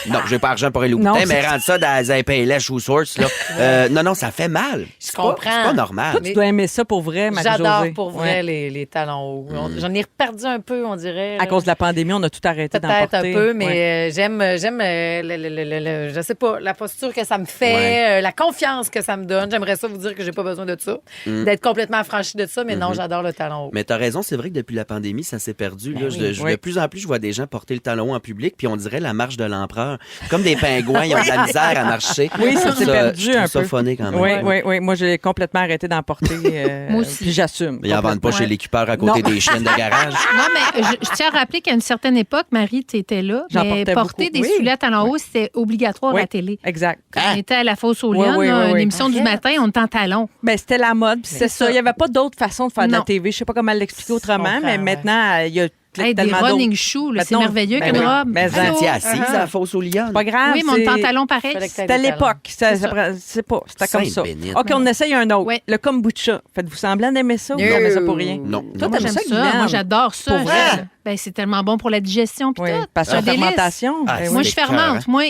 Non, j'ai pas argent pour un Non, loup-boutin, mais c'est- rendre ça dans un PLH ou source, là. Non, ça fait mal. Je C'est pas- comprends. C'est pas normal. Toi, tu dois aimer ça pour vrai, Marie-Josée. J'adore pour vrai Ouais. les talons hauts. J'en ai reperdu un peu, on dirait. À cause de la pandémie, on a tout arrêté d'en Peut-être porter. un peu, mais Ouais. j'aime je sais pas, la posture que ça me fait, la confiance que ça me donne. J'aimerais ça vous dire que j'ai pas besoin de ça, d'être complètement affranchie de ça, mais non, j'adore le talon haut. Mais t'as raison, c'est vrai que depuis la pandémie, ça s'est perdu. Là. Ben oui. De plus en plus, je vois des gens porter le talon haut en public, puis on dirait la marche de l'empereur. empereurs. Comme des pingouins, ils ont de la misère à marcher. Oui, ça s'est perdu je trouve un ça peu. funny quand même. Oui. Moi, j'ai complètement arrêté d'en porter. Moi aussi. Puis j'assume. Ils n'en vendent pas chez l'équipeur à côté des chiennes de garage. Non, mais je tiens à rappeler qu'à une certaine époque, Marie, tu étais là. J'en Mais portais porter beaucoup. des Oui. souliers à talons hauts, c'était obligatoire à la télé. Exact. Quand on était à la fosse aux Lions, Oui, une oui. émission du matin, on était en talons. Ben, c'était la mode, puis c'est ça. Il n'y avait pas d'autre façon de faire de la Non. TV. Je sais pas comment l'expliquer autrement, mais maintenant, il y a Hey, des tellement running d'autres. shoes, là, c'est Maintenant, merveilleux ben qu'une oui. robe. Mais Allô? T'es assise à la fosse aux lions. Pas grave. Oui, mais on est en talons pareil. C'était à l'époque. C'est pas. C'était comme ça. Sainte-Bénite. OK, on essaye un autre. Ouais. Le kombucha. Faites-vous semblant d'aimer ça ou vous aimez ça pour rien? Non. Toi, Moi, t'aimes j'aime ça, ça. Guylaine? Moi, j'adore ça. Pour vrai? Ben, c'est tellement bon pour la digestion puis Oui, tout. parce que C'est la un délice. fermentation. Ah, ben Moi, oui. je fermente. Moi,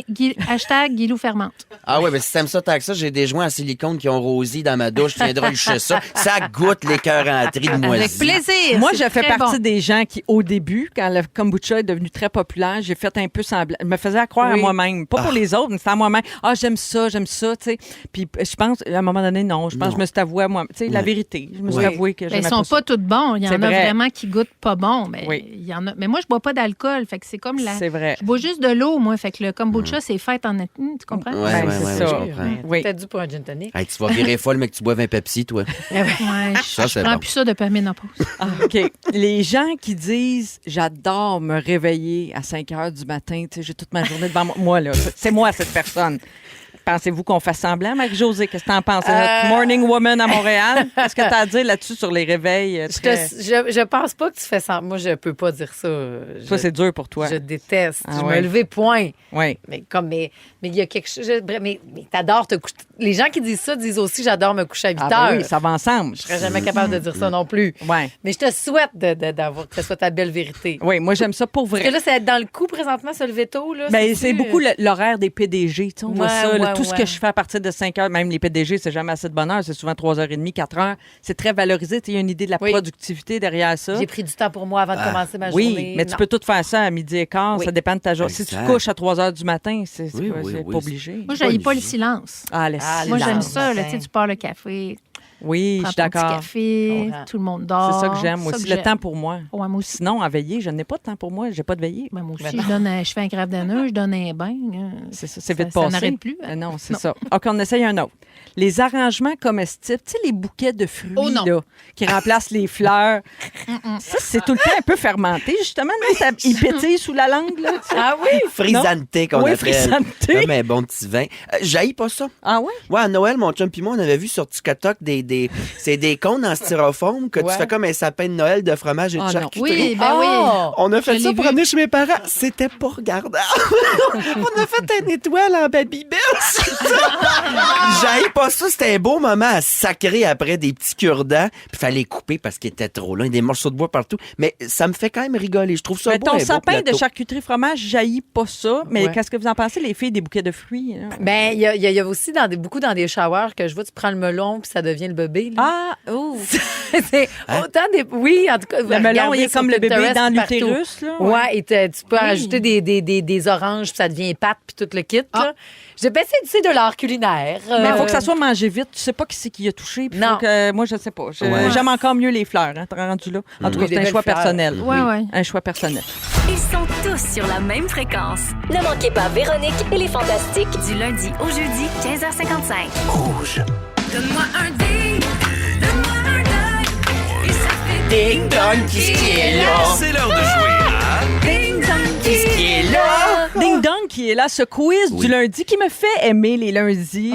hashtag Guilou fermente. Ah ouais, mais si t'aimes ça tant que ça, j'ai des joints en silicone qui ont rosé dans ma douche. Tu viendras lucher ça. Ça goûte l'écœuranterie de moisi. Avec plaisir. Moi, c'est je fais très partie bon. des gens qui, au début, quand le kombucha est devenu très populaire, j'ai fait un peu semblant. Je me faisais croire à Oui. moi-même. Pas pour les autres, mais c'était à moi-même. Ah, j'aime ça, tu sais. Puis je pense, à un moment donné, non. Je pense que je me suis avouée à moi. Tu sais, la vérité. Je me suis avouée que Ben, j'aimais ils sont ça. pas tous bons. Il y en C'est a vrai. vraiment qui goûtent pas bon. Mais Oui. il y en a. Mais moi, je bois pas d'alcool. Fait que c'est comme la. C'est vrai. Je bois juste de l'eau, moi. Fait que le kombucha, c'est fait en. Tu comprends? Ouais, Ben, ouais, c'est ouais, ça. je comprends. Oui. Peut-être dû pour un gin tonic. Hey, tu vas virer folle, mais que tu boives un Pepsi, toi. Ouais, Ça, je c'est prends bon. plus ça depuis la ménopause. Ah, OK. Les gens qui disent j'adore me réveiller à 5 heures du matin, tu sais, j'ai toute ma journée devant moi. Moi, là, c'est moi, cette personne. Pensez-vous qu'on fasse semblant, Marie-Josée? Qu'est-ce que t'en penses? Notre Morning Woman à Montréal. Qu'est-ce que t'as à dire là-dessus sur les réveils? Je pense pas que tu fais ça. Moi, je peux pas dire ça. Ça, c'est dur pour toi. Je déteste. Ah je ouais. me levais, point. Oui. Mais il y a quelque chose. Mais t'adores te coucher. Les gens qui disent ça disent aussi j'adore me coucher à 8 Ah, heures. ben oui, ça va ensemble. Je serais jamais capable de dire ça non plus. Ouais. Mais je te souhaite d'avoir que ce soit ta belle vérité. Oui, moi, j'aime ça pour Parce vrai. que là, c'est être dans le coup présentement, se lever tôt. Là, Ben, c'est beaucoup l'horaire des PDG. Tu sais, on voit Ouais, ça. Là, ouais, tout ce ouais. que je fais à partir de 5 heures, même les PDG, c'est jamais assez de bonne heure. C'est souvent 3h30, 4 heures. C'est très valorisé. Tu sais, il y a une idée de la Oui. productivité derrière ça. J'ai pris du temps pour moi avant de commencer ma Oui, journée. mais tu Non. peux tout faire ça à midi et quart. Oui. Ça dépend de ta journée. Si tu te Exact. couches à 3 heures du matin, c'est Oui, pas, oui, c'est oui. pas obligé. Moi, j'haïs pas le idée. silence. Ah, laisse. Ah, Moi, les j'aime langues, ça. Là, matin. tu sais, tu pars le café, Oui, je prends suis ton petit d'accord. café, comprends. tout le monde dort. C'est ça que j'aime Ça aussi. que Le j'aime. temps pour moi. Ouais, moi aussi. Sinon, à veiller, je n'ai pas de temps pour moi. J'ai pas de veiller. Ben, moi aussi, Ben je fais un grave d'honneur, je donne un bain. C'est ça, c'est Ça- vite ça passé. n'arrête plus, hein? Non, c'est ça. OK, on essaye un autre. Les arrangements comestibles, tu sais, les bouquets de fruits Oh non. là, qui remplacent les fleurs. Ça, c'est tout le temps un peu fermenté, justement. Là, ça, il pétille sous la langue. Là, tu sais. Ah oui? Frisanté qu'on Oui, appelle. frisanté. Comme un bon petit vin. J'haïs pas ça. Ah ouais? Ouais, à Noël, mon chum puis moi, on avait vu sur TikTok c'est des cônes en styrofoam que Ouais. tu fais comme un sapin de Noël de fromage et de Ah non. charcuterie. Oui, ben oui. On a fait Je ça l'ai pour vu. amener chez mes parents. C'était pas regardable. On a fait une étoile en Babybel. J'haïs pas ça. C'était un beau moment à sacrer après des petits cure-dents. Puis fallait couper parce qu'il était trop loin. Des morceaux de bois partout. Mais ça me fait quand même rigoler. Je trouve ça Mais beau. ton un beau sapin de plateau. charcuterie fromage, jaillit pas ça. Mais Ouais. qu'est-ce que vous en pensez, les filles, des bouquets de fruits? Là? Ben, il y a aussi beaucoup dans des showers que je vois, tu prends le melon puis ça devient le bébé. Là. Ah, oh! C'est autant des. Oui, en tout cas. Le melon, regardez il est sur comme le bébé Pinterest dans partout. l'utérus, là. Ouais, et tu peux rajouter des oranges puis ça devient pâte puis tout le kit. Là. J'ai pensé, tu sais, de l'art culinaire. Mais il faut que ça soit mangé vite. Tu sais pas qui c'est qui a touché. Puis Non. faut que, moi, je sais pas. Ouais. J'aime encore mieux les fleurs, hein, t'es rendu là. En tout cas, Oui, c'est des un belles choix fleurs. personnel. Ouais, ouais. Un choix personnel. Ils sont tous sur la même fréquence. Ne manquez pas Véronique et les Fantastiques. Du lundi au jeudi, 15h55. Rouge. Donne-moi un ding, donne-moi un ding. Et ça fait Ding dong, qu'est-ce qui est là? C'est l'heure de jouer à ding dong. Qu'est-ce qui est là? Ding Dong qui est là, ce quiz du lundi qui me fait aimer les lundis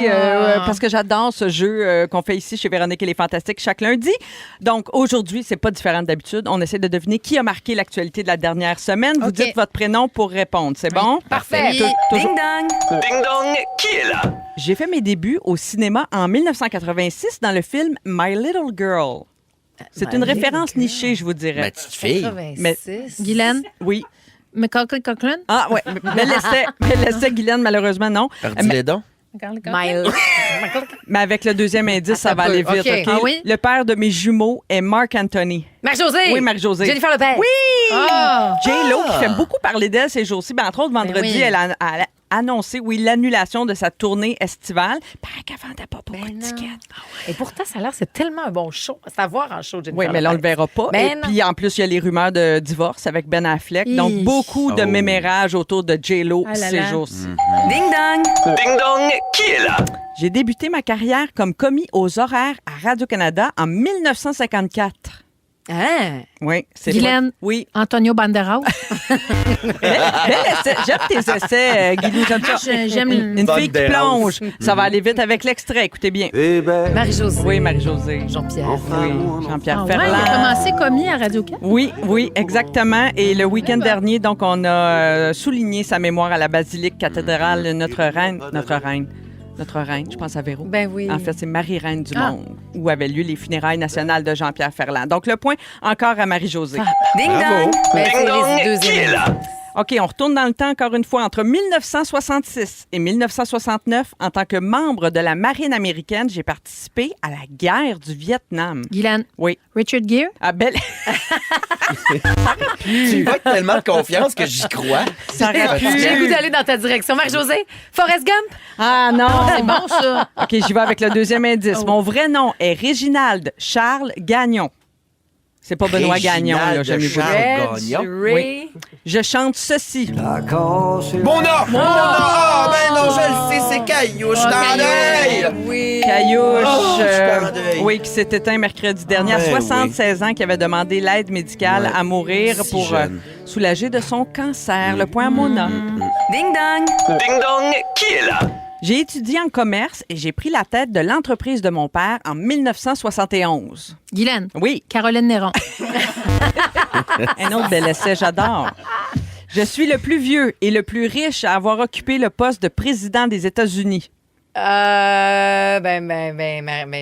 parce que j'adore ce jeu qu'on fait ici chez Véronique et les Fantastiques chaque lundi. Donc aujourd'hui, c'est pas différent d'habitude. On essaie de deviner qui a marqué l'actualité de la dernière semaine. Vous OK. dites votre prénom pour répondre. C'est bon? Parfait. Toujours- Ding dong. Ding Dong, qui est là? J'ai fait mes débuts au cinéma en 1986 dans le film My Little Girl. C'est une référence nichée, je vous dirais. Ma petite fille. 86. Guylaine, Oui. Macaulay Culkin. Ah ouais, mais laissez Guylaine, malheureusement, non. Dis-les donc. Mais avec le deuxième indice, ça va peut. aller vite. OK. OK? Ah oui? Le père de mes jumeaux est Marc Anthony. Marie-Josée. Oui, Marie-Josée. Jennifer Lopez. Oui! Ah! J-Lo, qui fait beaucoup parler d'elle ces jours-ci. Ben, entre autres, vendredi, Ben oui. elle annoncé, l'annulation de sa tournée estivale. Paraît qu'elle vendait pas beaucoup de tickets. Et pourtant, ça a l'air, c'est tellement un bon show. C'est à voir en show, Jennifer Oui, mais là, on le verra pas. Ben Et non. puis, en plus, il y a les rumeurs de divorce avec Ben Affleck. Donc, beaucoup de mémérages autour de J-Lo Ah là ces là. jours-ci. Ding dong! Ding dong, qui est là? J'ai débuté ma carrière comme commis aux horaires à Radio-Canada en 1954. Hein? Oui, c'est Guylaine. pas- Oui. Antonio Banderas. Bel essai. J'aime tes essais, Guilou. J'aime ça. J'aime Une fille qui Banderas. plonge. Ça va aller vite avec l'extrait. Écoutez bien. Marie-Josée. Oui, Marie-Josée. Jean-Pierre. Oui, Jean-Pierre Ah ouais, il Ferland. a commencé commis à Radio-Can. Oui, exactement. Et le week-end dernier, donc, on a souligné sa mémoire à la basilique cathédrale Notre Reine, je pense à Véro. Ben oui. En fait, c'est Marie-Reine du Monde, où avaient lieu les funérailles nationales de Jean-Pierre Ferland. Donc, le point encore à Marie-Josée. Ding Bravo. dong! Ben, Ding c'est dong, les qui est deuxièmes. là? OK, on retourne dans le temps encore une fois. Entre 1966 et 1969, en tant que membre de la marine américaine, j'ai participé à la guerre du Vietnam. Guylaine. Oui. Richard Gere. Ah, belle. Tu vas avec tellement de confiance que j'y crois. Ça aurait pu. J'ai le goût d'aller dans ta direction. Marie-Josée, Forrest Gump. Ah non! C'est bon, ça. OK, j'y vais avec le deuxième indice. Mon vrai nom est Réginald Charles Gagnon. C'est pas Benoît Gagnon, là, j'aime mieux vous Charles dire. Gagnon. Oui. Je chante ceci. Mona! Ah, ben non, je le sais, c'est Caillouche dans l'œil! Oui. Caillouche, Oh, je suis en deuil. oui, qui s'est éteint mercredi dernier à Ben 76 ans, qui avait demandé l'aide médicale Ouais. à mourir Si pour jeune. soulager de son cancer. Le point à Mona. Ding dong! Ding dong, qui est là? J'ai étudié en commerce et j'ai pris la tête de l'entreprise de mon père en 1971. Guylaine. Oui, Caroline Néron. un autre bel essai, j'adore. Je suis le plus vieux et le plus riche à avoir occupé le poste de président des États-Unis.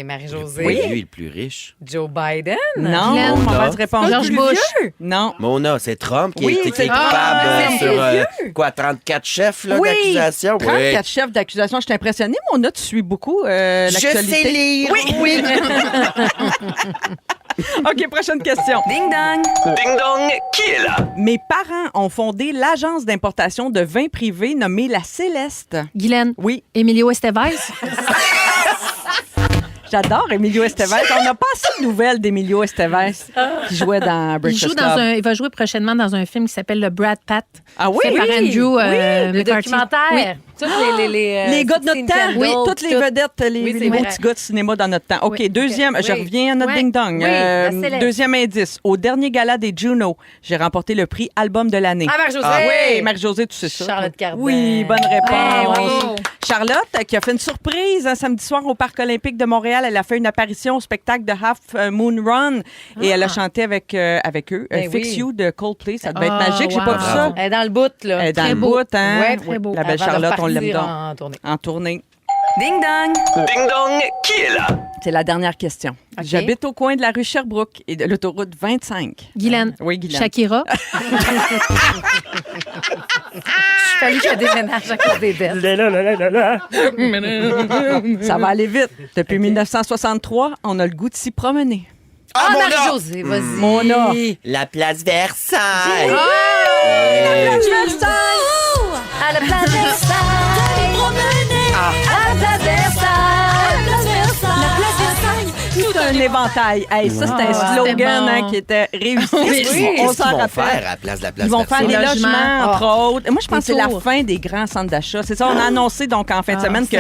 Marie-Josée. Oui. Lui, le plus riche. Joe Biden. Non, Guylaine. mauvaise réponse. George Le plus Bush. vieux? Non. Mona, c'est Trump qui, Oui, est, qui c'est est Trump. coupable Ah, sur c'est vieux. 34 chefs là, Oui, d'accusation. 34 chefs d'accusation. Je suis impressionnée. Mona, tu suis beaucoup l'actualité. Je sais lire. Oui. OK, prochaine question. Ding dong! Ding dong, qui est là? Mes parents ont fondé l'agence d'importation de vins privés nommée La Céleste. Guylaine. Oui, Emilio Estevez. j'adore Emilio Estevez. On n'a pas assez de nouvelles d'Emilio Estevez qui jouait dans Il, Breakfast joue dans Club. il va jouer prochainement dans un film qui s'appelle Le Brad Pat. Ah oui? Fait par Andrew Le McCarthy. documentaire. Oui. Tous les Les gars de notre 16 temps, Candles, oui, toutes les tout. vedettes, Oui, les c'est beaux vrai. petits gars de cinéma dans notre temps. OK, Oui. deuxième, je Oui. reviens à notre Ouais. ding-dong. Oui, la Céleste. Deuxième indice. Au dernier gala des Juno, j'ai remporté le prix Album de l'année. Ah, Marie-Josée. Oui, Marie-Josée, tu sais ça. Charlotte Cardin. Oui, bonne réponse. Ben oui. Charlotte, qui a fait une surprise un samedi soir au Parc olympique de Montréal. Elle a fait une apparition au spectacle de Half Moon Run et elle a chanté avec eux Ben Fix oui. You de Coldplay. Ça devait être Ah, magique. J'ai pas vu wow. ça. Elle est dans le bout, là. Elle est dans Très le beau. bout, hein? Ouais, très beau. La belle Avant de Charlotte, on l'aime repartir donc. en tournée. En tournée. Ding dong! Ding dong, qui est là? C'est la dernière question. OK. J'habite au coin de la rue Sherbrooke et de l'autoroute 25. Guylaine. Oui, Guylaine. Shakira. Il fallait que je déménage à cause des dettes. Ça va aller vite. Depuis 1963, on a le goût de s'y promener. Ah, Mona! Marie-Josée, vas-y. Mona. La place Versailles. À la place Versailles. À la place Versailles. Tout un éventail. Hey, ça, c'était un Ah, slogan c'était bon. hein, qui était réussi. Qu'est-ce qu'ils On s'en vont rappelle. faire à la place de la place Ils vont faire des Versailles? Logements. logements, entre autres. Moi, je pense que c'est la tours. fin des grands centres d'achat. C'est ça, on a annoncé donc en fin de semaine que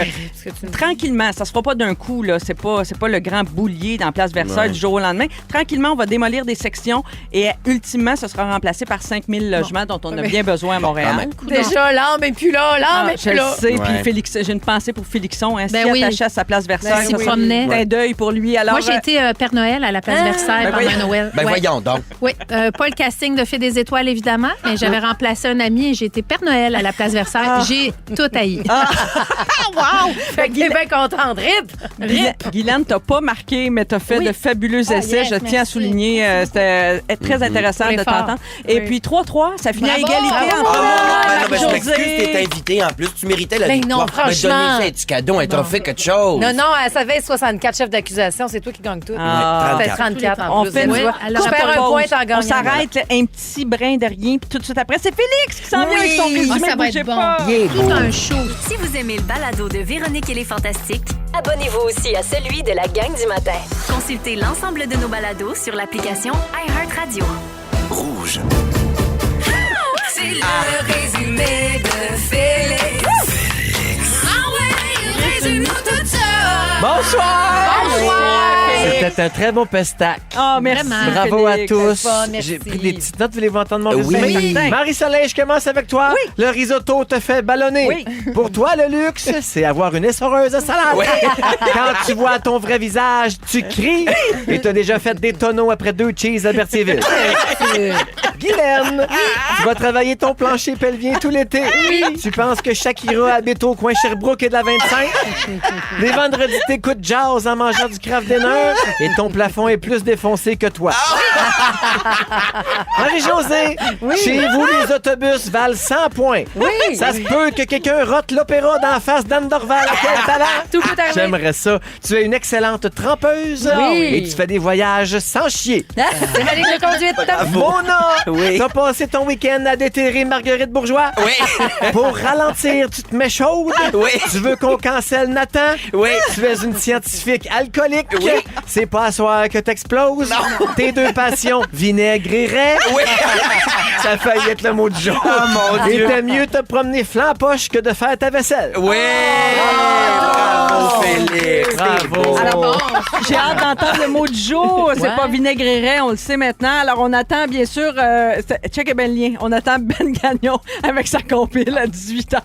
tranquillement, ça se fera pas d'un coup, là. C'est pas le grand boulier dans Place Versailles Ouais. du jour au lendemain. Tranquillement, on va démolir des sections et ultimement, ce sera remplacé par 5000 logements dont on a bien besoin à Montréal. Quand même. Déjà, l'âme est plus là, l'âme est Je plus le là. sais, puis Ouais. Félix, j'ai une pensée pour Félixon, hein, Ben si oui. attaché à sa Place Versailles. s'y ça sera promenait. un deuil pour lui. Alors, Moi, j'ai été Père Noël à la place Versailles Ben pendant voyons. Noël. Ben Ouais. voyons donc. Oui, pas le casting de Fée des Étoiles, évidemment, mais j'avais remplacé un ami et j'ai été Père Noël à la place Versailles. J'ai tout haï. wow! Fait que t'es bien contente. Rip! Guylaine, t'as pas marqué, mais t'as fait Oui. de fabuleux essais. yes, Je tiens à merci. souligner, c'était très intéressant Très de fort. t'entendre. Et puis 3-3, ça finit à Bravo! égalité Bravo! entre Ah, Mona ben non, et ben je m'excuse, Marie-Josée. t'es invité en plus. Tu méritais la Ben non, victoire. franchement. Mais donnez-y un petit cadeau, un trophée, quelque chose. Non, ça fait 64 chefs d'accusation. C'est toi qui gagne gagne tout. Ah. Ça fait 34 en On plus. fait tu une- vois. alors, Je perds un point, t'en gagnes. On s'arrête, là, un petit brin de rien, puis tout de suite après, c'est Félix qui s'en vient avec son résumé. ça va Bougez être bon. pas. Tout un show. Si vous aimez le balado de Véronique et les Fantastiques, Abonnez-vous aussi à celui de la gang du matin. consultez l'ensemble de nos balados sur l'application iHeartRadio. Rouge. C'est le résumé de Félix. Ah ouais, résume-nous tout ça. Bonsoir! Félix. C'était un très bon pestac. Oh, merci. Vraiment. Bravo à Félix. tous. c'est fun, merci. J'ai pris des petites notes. Voulez-vous entendre mon Oui. résumé? Oui. Marie-Soleil, je commence avec toi. Oui. Le risotto te fait ballonner. Oui. Pour toi, le luxe, c'est avoir une essoreuse à salade. Quand tu vois ton vrai visage, tu cries et t'as déjà fait des tonneaux après 2 cheese à Berthierville. Guylaine, tu vas travailler ton plancher pelvien tout l'été. Tu penses que Shakira habite au coin Sherbrooke et de la 25? Les vendredis, t'écoutes jazz en mangeant du Kraft Dinner et ton plafond est plus défoncé que toi. Marie-Josée, chez vous, les autobus valent 100 points. Oui. Ça se peut que quelqu'un rote l'opéra d'en face d'Anne Dorval. Quel talent! Tout peut arriver. J'aimerais ça. Tu es une excellente trempeuse Oui. et tu fais des voyages sans chier. C'est ma ligne de conduite. Mona, Oui. t'as passé ton week-end à déterrer Marguerite Bourgeois. Oui. Pour ralentir, tu te mets chaude. Oui. Tu veux qu'on cancelle Nathan. Oui. Tu es une scientifique alcoolique. Oui. C'est pas à soir que t'exploses. Tes 2 passions, vinaigre et raie. Oui. Ça a failli être le mot du jour. Oh, mon Et Dieu. t'aimes mieux te promener flanc poche que de faire ta vaisselle. Oui. Bravo, Félix. Bravo. Alors, j'ai hâte d'entendre le mot du jour. C'est Ouais. pas vinaigre et raie, on le sait maintenant. Alors, on attend, bien sûr, check Ben lien. On attend Ben Gagnon avec sa compile à 18h.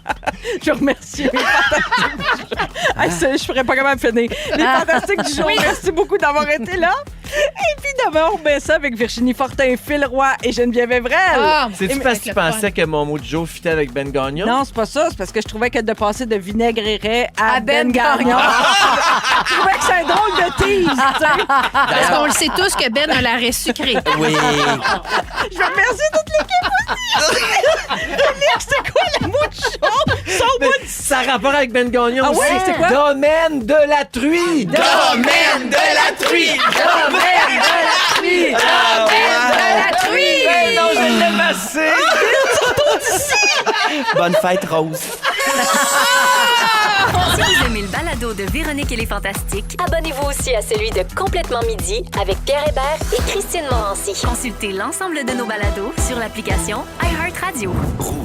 Je vous remercie. Les fantastiques du jour. Ah, je ferais pas comment finir. Les fantastiques du jour, merci beaucoup d'avoir été là. Et puis d'abord, on met ça avec Virginie Fortin, Phil Roy et Geneviève Evrel. Ah, C'est-tu parce que tu pensais que mon mot du jour fitait avec Ben Gagnon? Non, c'est pas ça. C'est parce que je trouvais que de passer de vinaigre et raie à Ben Gagnon, Gagnon. je trouvais que c'est un drôle de tease, tu sais. Parce qu'on le sait tous que Ben a l'arrêt sucré. Oui. Je veux remercier toute l'équipe aussi. Félix, c'est quoi le mot du jour? Son mot du... Ça a rapport avec Ben Gagnon Ah aussi. oui, c'est quoi? Domaine de la truie. Domaine de la truie. Domaine de la truie. Domaine de la truie. Ben non, je l'aime assez. Bonne fête, Rose. Si vous aimez le balado de Véronique et les Fantastiques, Abonnez-vous aussi à celui de Complètement Midi avec Pierre Hébert et Christine Morancy. consultez l'ensemble de nos balados sur l'application iHeartRadio. Rouge.